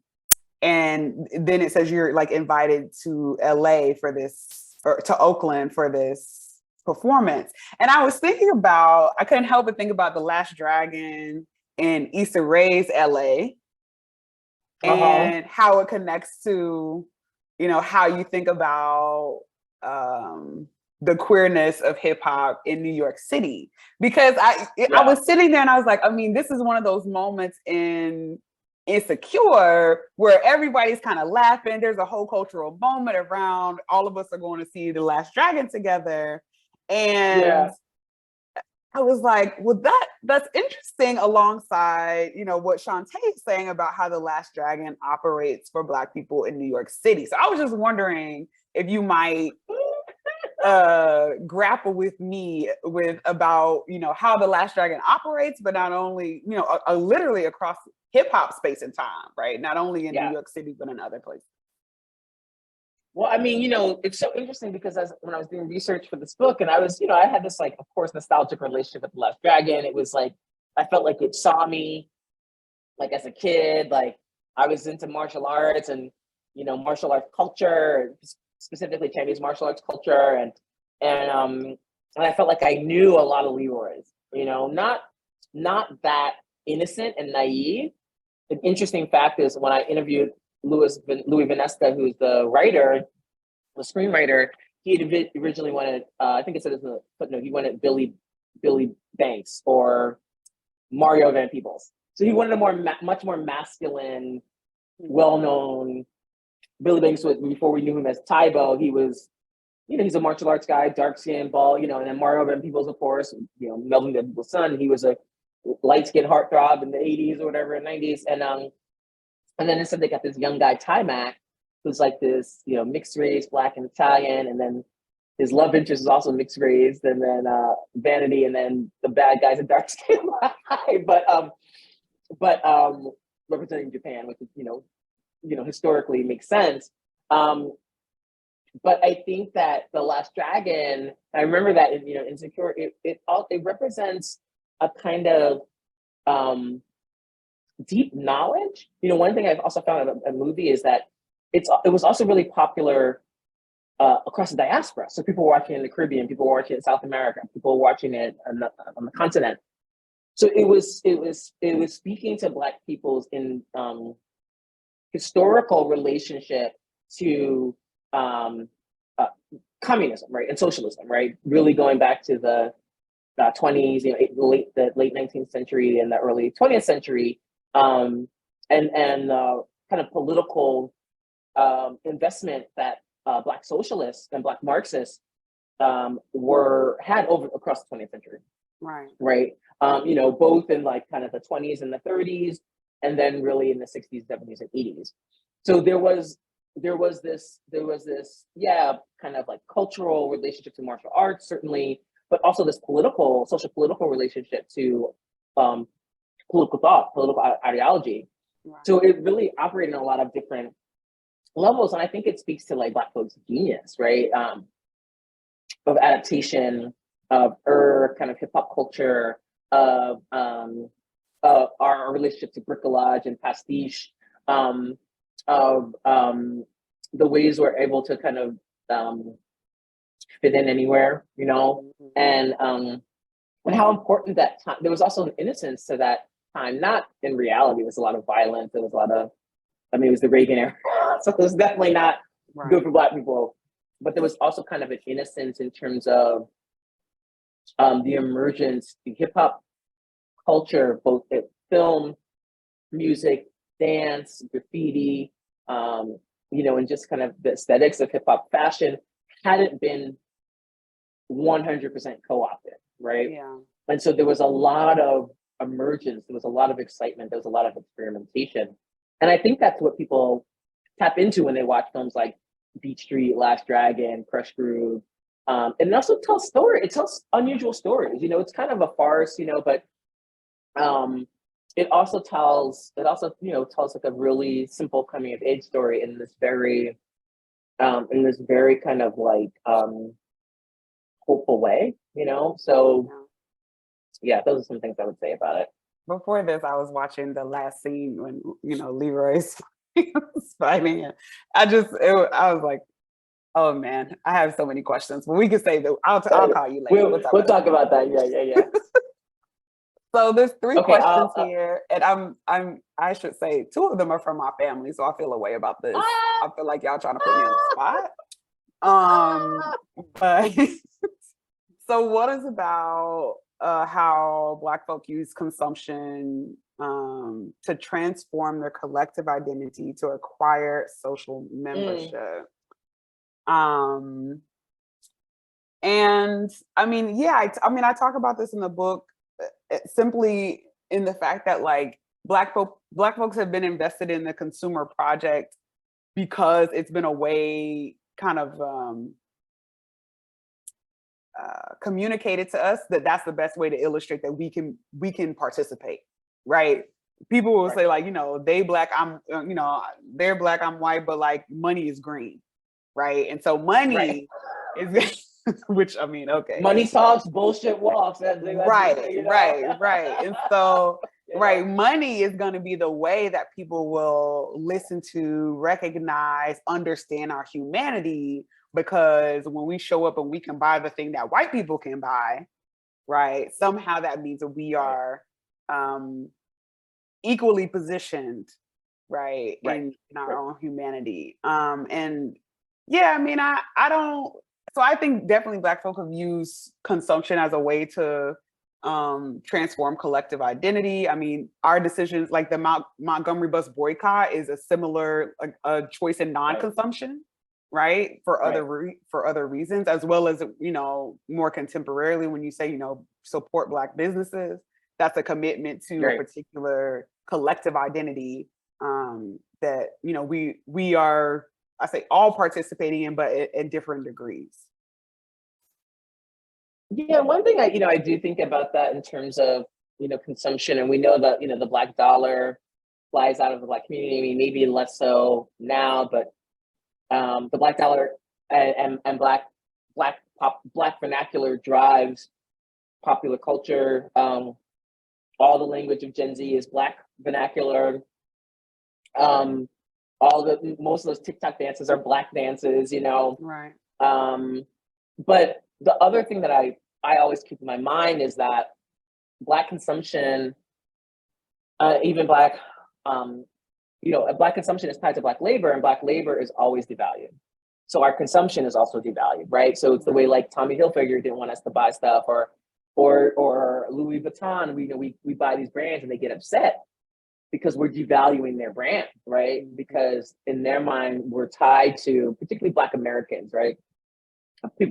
then it says you're like invited to LA for this, or to Oakland for this performance. And I was thinking about, I couldn't help but think about The Last Dragon in Issa Rae's LA, and how it connects to, how you think about the queerness of hip hop in New York City. Because I was sitting there and I was like, this is one of those moments in Insecure where everybody's kind of laughing. There's a whole cultural moment around all of us are going to see The Last Dragon together. And I was like, well, that's interesting alongside, what Shanté is saying about how The Last Dragon operates for Black people in New York City. So I was just wondering if you might grapple with me about, how The Last Dragon operates, but not only, literally across hip hop space and time, right? Not only in New York City, but in other places. Well, it's so interesting because when I was doing research for this book, and I was, I had this, like, of course, nostalgic relationship with The Last Dragon. It was like, I felt like it saw me, like, as a kid. Like, I was into martial arts and, martial arts culture, specifically Chinese martial arts culture. And I felt like I knew a lot of Leroy's, not that innocent and naive. An interesting fact is when I interviewed Louis Venesta, who's the screenwriter, he had originally wanted, I think it said in the footnote, he wanted Billy Banks or Mario Van Peebles. So he wanted a much more masculine, well-known Billy Banks. Before we knew him as Tybo, he was he's a martial arts guy, dark skin, bald, and then Mario Van Peebles, of course, Melvin Van Peebles' son. He was a light skinned heartthrob in the 80s or whatever, 90s. And then instead they got this young guy, Ty Mac, who's like this, mixed race, Black and Italian. And then his love interest is also mixed race. And then Vanity, and then the bad guy's a dark skinned guy, but representing Japan, which is, historically makes sense. But I think that The Last Dragon, I remember that in, Insecure, it represents a kind of deep knowledge. One thing I've also found in a movie is that it was also really popular across the diaspora. So people were watching it in the Caribbean, people were watching it in South America, people were watching it on the continent. So it was speaking to Black people's in historical relationship to communism, right, and socialism, right, really going back to the 20s, the late 19th century and the early 20th century, and kind of political investment that Black socialists and Black Marxists had across the 20th century, right, both in like kind of the 20s and the 30s, and then really in the 60s, 70s, and 80s. So there was this kind of like cultural relationship to martial arts, certainly, but also this social political relationship to political thought, political ideology. Right. So it really operated on a lot of different levels, and I think it speaks to like Black folks' genius, right, of adaptation, of kind of hip hop culture, of our relationship to bricolage and pastiche, of the ways we're able to kind of fit in anywhere, and how important that time. There was also an innocence to that time, not in reality. There was a lot of violence. There was a lot of, it was the Reagan era, so it was definitely not good for Black people. But there was also kind of an innocence in terms of the emergence, the hip hop culture, both in film, music, dance, graffiti, and just kind of the aesthetics of hip hop fashion hadn't been 100% co-opted, right? Yeah. And so there was a lot of emergence, there was a lot of excitement, there was a lot of experimentation. And I think that's what people tap into when they watch films like Beat Street, Last Dragon, Crush Groove. And it also tells stories, it tells unusual stories. It's kind of a farce, but it also tells like a really simple coming of age story in this very kind of like hopeful way, So yeah, those are some things I would say about it. Before this, I was watching the last scene when Leroy's fighting, and I was like, oh man, I have so many questions. But we can say that I'll call you later. We'll talk about that. Yeah. So there's three questions here, and I should say 2 of them are from my family, so I feel a way about this. I feel like y'all trying to put me on the spot. But so what is about how Black folk use consumption to transform their collective identity to acquire social membership? And I talk about this in the book simply in the fact that like Black folks have been invested in the consumer project because it's been a way kind of communicated to us that that's the best way to illustrate that we can participate, right? People will say like, they Black, they're Black, I'm white, but like money is green, right? And so money is which okay. Money talks, bullshit walks. Right. And so, money is going to be the way that people will listen to, recognize, understand our humanity, because when we show up and we can buy the thing that white people can buy, right? Somehow that means that we are equally positioned, right. In our own humanity. And yeah, I don't. So I think definitely Black folk have used consumption as a way to transform collective identity. Our decisions, like the Montgomery bus boycott, is a similar a choice in non-consumption, right? For Right. other reasons, as well as, you know, more contemporarily, when you say, you know, support Black businesses, that's a commitment to a Right. particular collective identity, that, you know, we are, I say, all participating in, but at different degrees. Yeah, one thing I do think about that in terms of, consumption, and we know that, the Black dollar flies out of the Black community. I mean, maybe less so now, but the Black dollar and Black vernacular drives popular culture. All the language of Gen Z is Black vernacular. Most of those TikTok dances are Black dances, Right. But the other thing that I always keep in my mind is that Black consumption, even Black, Black consumption is tied to Black labor, and Black labor is always devalued. So our consumption is also devalued, right? So it's the way, like, Tommy Hilfiger didn't want us to buy stuff, or Louis Vuitton. We buy these brands and they get upset because we're devaluing their brand, right? Because in their mind, we're tied to particularly Black Americans, right?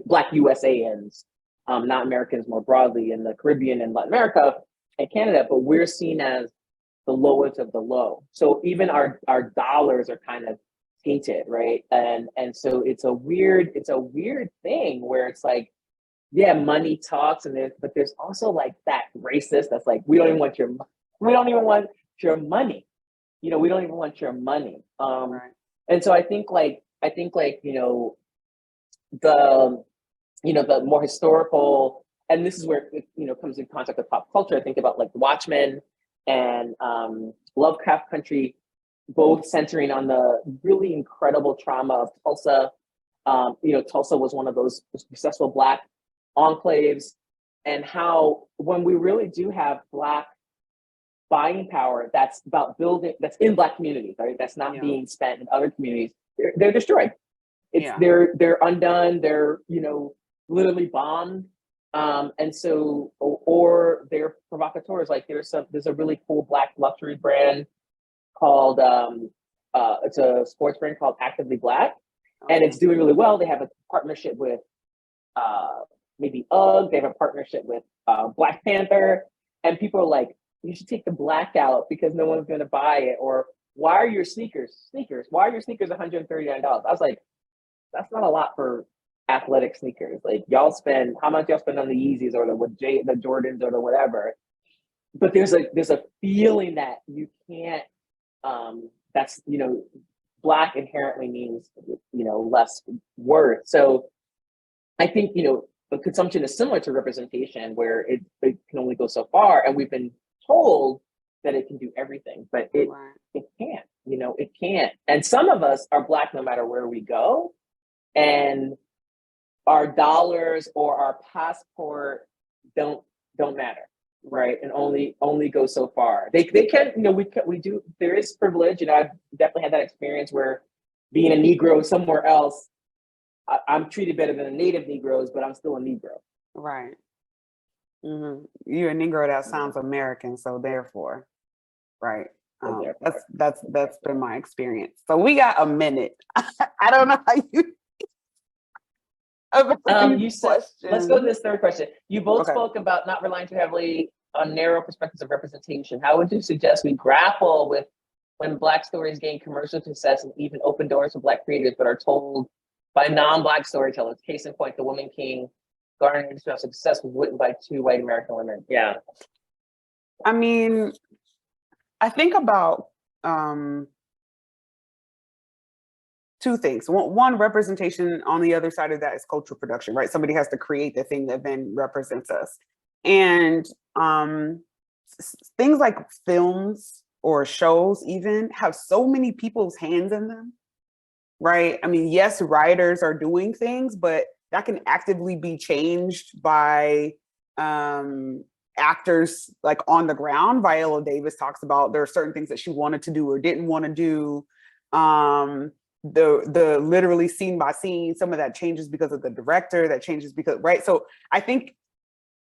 Black USANs, not Americans more broadly in the Caribbean and Latin America and Canada, but we're seen as the lowest of the low. So even our dollars are kind of tainted, right? And so it's a weird thing where it's like, yeah, money talks, but there's also like that racist that's like, we don't even want your money. We don't even want your money. Right. And so I think the more historical, and this is where it comes in contact with pop culture. I think about like Watchmen and Lovecraft Country, both centering on the really incredible trauma of Tulsa. Tulsa was one of those successful Black enclaves, and how when we really do have Black buying power, that's about building, that's in Black communities, right? That's not being spent in other communities. They're destroyed. They're undone. They're literally bombed. And so, or they're provocateurs. Like there's a really cool Black luxury brand called it's a sports brand called Actively Black, and it's doing really well. They have a partnership with maybe UGG. They have a partnership with Black Panther, and people are like, you should take the Black out because no one's going to buy it. Or why are your sneakers? Why are your sneakers $139? I was like, that's not a lot for athletic sneakers. Like how much y'all spend on the Yeezys or the Jordans or the whatever. But there's a feeling that you can't. That's Black inherently means less worth. So I think the consumption is similar to representation, where it can only go so far, and we've been told that it can do everything, but it can't. It can't. And some of us are Black no matter where we go, and our dollars or our passport don't matter, right? And only go so far. They can, we do. There is privilege, I've definitely had that experience where being a Negro somewhere else, I'm treated better than the native Negroes, but I'm still a Negro. Right. Mm-hmm. You're a Negro that sounds American, so therefore, right. That's been my experience. So we got a minute. I don't know how you. You said, let's go to this third question. You both spoke about not relying too heavily on narrow perspectives of representation. How would you suggest we grapple with when Black stories gain commercial success and even open doors for Black creators, but are told by non-Black storytellers? Case in point, The Woman King garnered industrial success was written by two white American women. Yeah. I mean, I think about two things. One, representation. On the other side of that is cultural production, right? Somebody has to create the thing that then represents us. And things like films or shows even have so many people's hands in them, right? I mean, yes, writers are doing things, but that can actively be changed by actors like on the ground. Viola Davis talks about there are certain things that she wanted to do or didn't want to do. The literally scene by scene, some of that changes because of the director, that changes because, right? So I think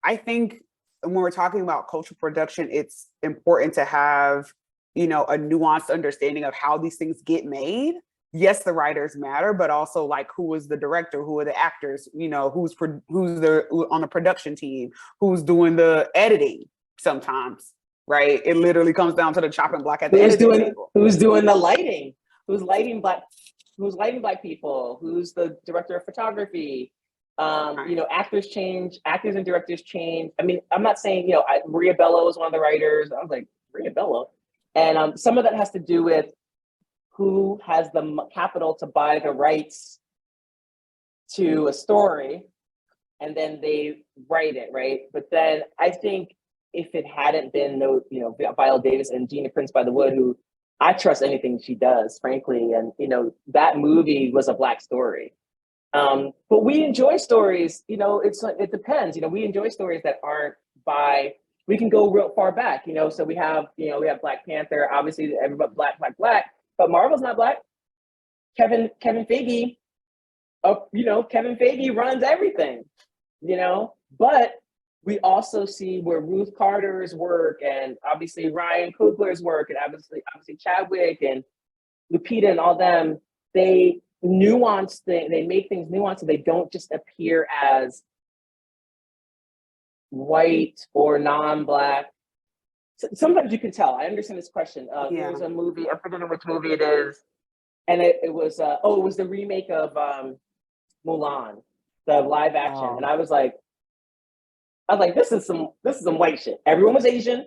when we're talking about cultural production, it's important to have, a nuanced understanding of how these things get made yes, the writers matter, but also like who is the director, who are the actors, you know, who's on the production team, who's doing the editing sometimes, right? It literally comes down to the chopping block at the editing table. Who's doing the lighting? Who's lighting black people? Who's the director of photography? You know, actors and directors change. I mean, I'm not saying, you know, Maria Bello was one of the writers. I was like, Maria Bello. And some of that has to do with who has the capital to buy the rights to a story, and then they write it, right? But then I think if it hadn't been, you know, Viola Davis and Gina Prince by the Wood, who I trust anything she does, frankly, and, you know, that movie was a Black story. But we enjoy stories, you know, it depends, you know, we enjoy stories that aren't we can go real far back, you know, so we have Black Panther, obviously everybody black, but Marvel's not Black. Kevin Feige, you know, Kevin Feige runs everything, you know, but we also see where Ruth Carter's work and obviously Ryan Coogler's work and obviously Chadwick and Lupita and all them, they nuance things, they make things nuanced so they don't just appear as white or non-Black. Sometimes you can tell. I understand this question. There's a movie, I forget which movie it is, and it was it was the remake of Mulan, the live action, and I was like, this is some white shit. Everyone was Asian,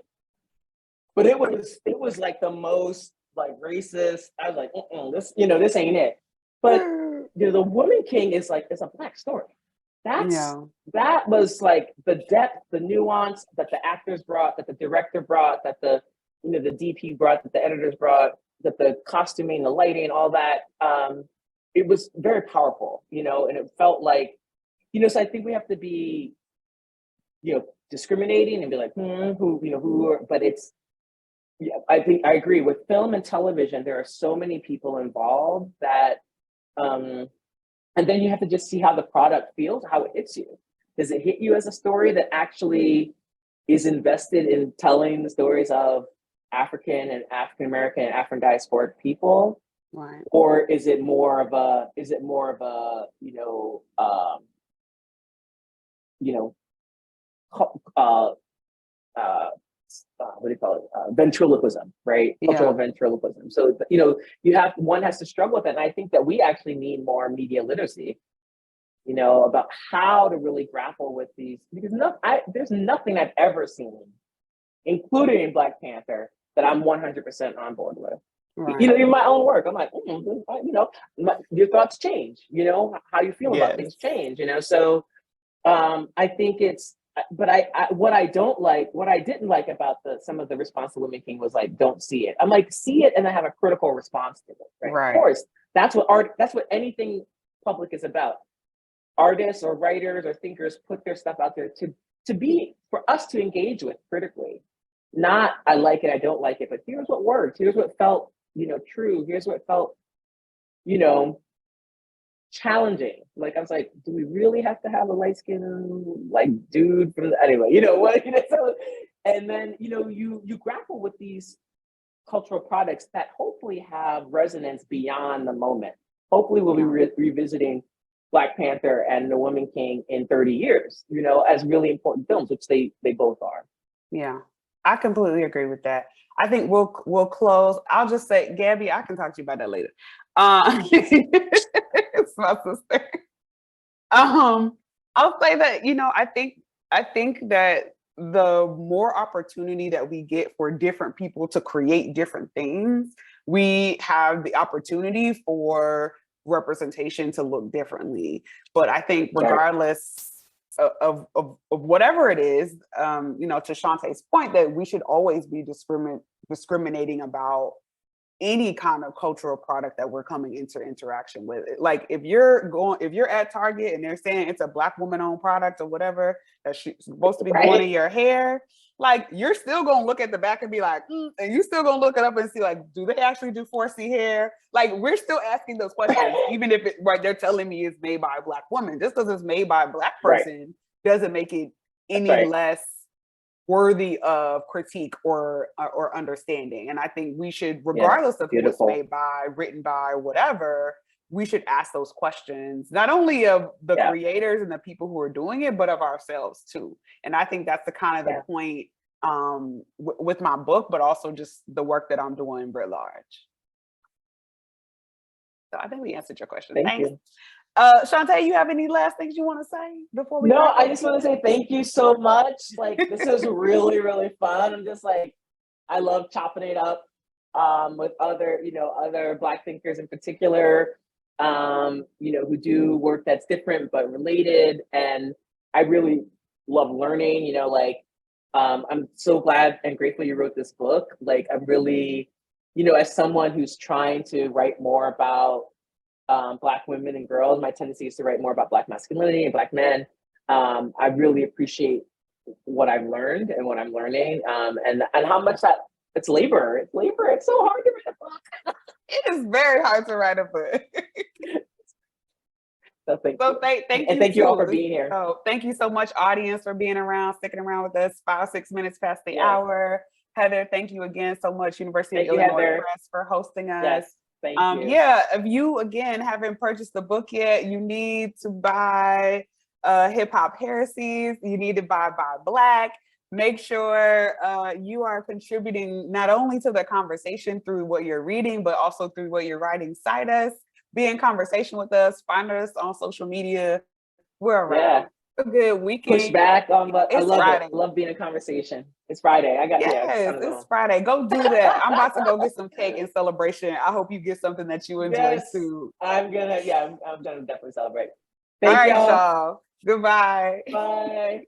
but it was like the most like racist. I was like, this ain't it. But you know, the Woman King is like, it's a Black story. That was like the depth, the nuance that the actors brought, that the director brought, that the DP brought, that the editors brought, that the costuming, the lighting, all that. It was very powerful, you know, and it felt like, you know, so I think we have to be, you know, discriminating and be like, but it's, I think I agree with film and television. There are so many people involved that, and then you have to just see how the product feels, how it hits you. Does it hit you as a story that actually is invested in telling the stories of African and African American and African diasporic people? Right. Or is it more of a, what do you call it? Ventriloquism, right? Cultural ventriloquism. So, you know, one has to struggle with it. And I think that we actually need more media literacy, you know, about how to really grapple with these, because there's nothing I've ever seen, including Black Panther, that I'm 100% on board with. Right. You know, in my own work, I'm like, you know, your thoughts change, you know, how you feel about things change, you know? So I think but what I didn't like about some of the response to Women King was like, don't see it. I'm like, see it and then have a critical response to it. Right? Of course, that's what anything public is about. Artists or writers or thinkers put their stuff out there for us to engage with critically. Not, I like it, I don't like it, but here's what worked. Here's what felt, you know, true. Here's what felt, you know, challenging. Like, I was like, do we really have to have a light-skinned like dude from anyway, you know what, you know, so, and then, you know, you grapple with these cultural products that hopefully have resonance beyond the moment. Hopefully we'll be revisiting Black Panther and The Woman King in 30 years, you know, as really important films, which they both are. Yeah, I completely agree with that. I think we'll close. I'll just say, Gabby, I can talk to you about that later. It's my sister. I'll say that, you know, I think that the more opportunity that we get for different people to create different things, we have the opportunity for representation to look differently. But I think regardless of whatever it is, you know, to Shanté's point, that we should always be discriminating about any kind of cultural product that we're coming into interaction with. Like if you're at Target and they're saying it's a Black woman-owned product or whatever that's supposed to be going in your hair, like you're still gonna look at the back and be like, and you still gonna look it up and see like, do they actually do 4C hair? Like we're still asking those questions, even if they're telling me it's made by a Black woman. Just because it's made by a Black person doesn't make it any less worthy of critique or understanding. And I think we should, regardless of who it's made by, written by, whatever, we should ask those questions, not only of the creators and the people who are doing it, but of ourselves too. And I think that's the kind of the point with my book, but also just the work that I'm doing writ large. So I think we answered your question. Thank you. Shanté, you have any last things you want to say before we? No, I just want to say thank you so much. Like, this is really, really fun. I'm just like, I love chopping it up with other, other Black thinkers in particular, who do work that's different but related. And I really love learning, I'm so glad and grateful you wrote this book. Like, I'm really, as someone who's trying to write more about Black women and girls, my tendency is to write more about Black masculinity and Black men. I really appreciate what I've learned and what I'm learning, and how much that it's labor. It's labor. It's so hard to write a book. It is very hard to write a book. So thank you. And thank you all for being here. Oh, thank you so much, audience, for being around, sticking around with us 5-6 minutes past the hour. Heather, thank you again so much, University of Illinois Press, for hosting us. Yes. Thank you. Yeah, if you, again, haven't purchased the book yet, you need to buy Hip Hop Heresies. You need to buy Black. Make sure you are contributing not only to the conversation through what you're reading, but also through what you're writing. Cite us, be in conversation with us, find us on social media. We're around. A good weekend. Push back on, but I love Friday. it. I love being in conversation. It's Friday. It's Friday. Go do that. I'm about to go get some cake in celebration. I hope you get something that you enjoy too. I'm gonna definitely celebrate. Thank y'all. Goodbye. Bye.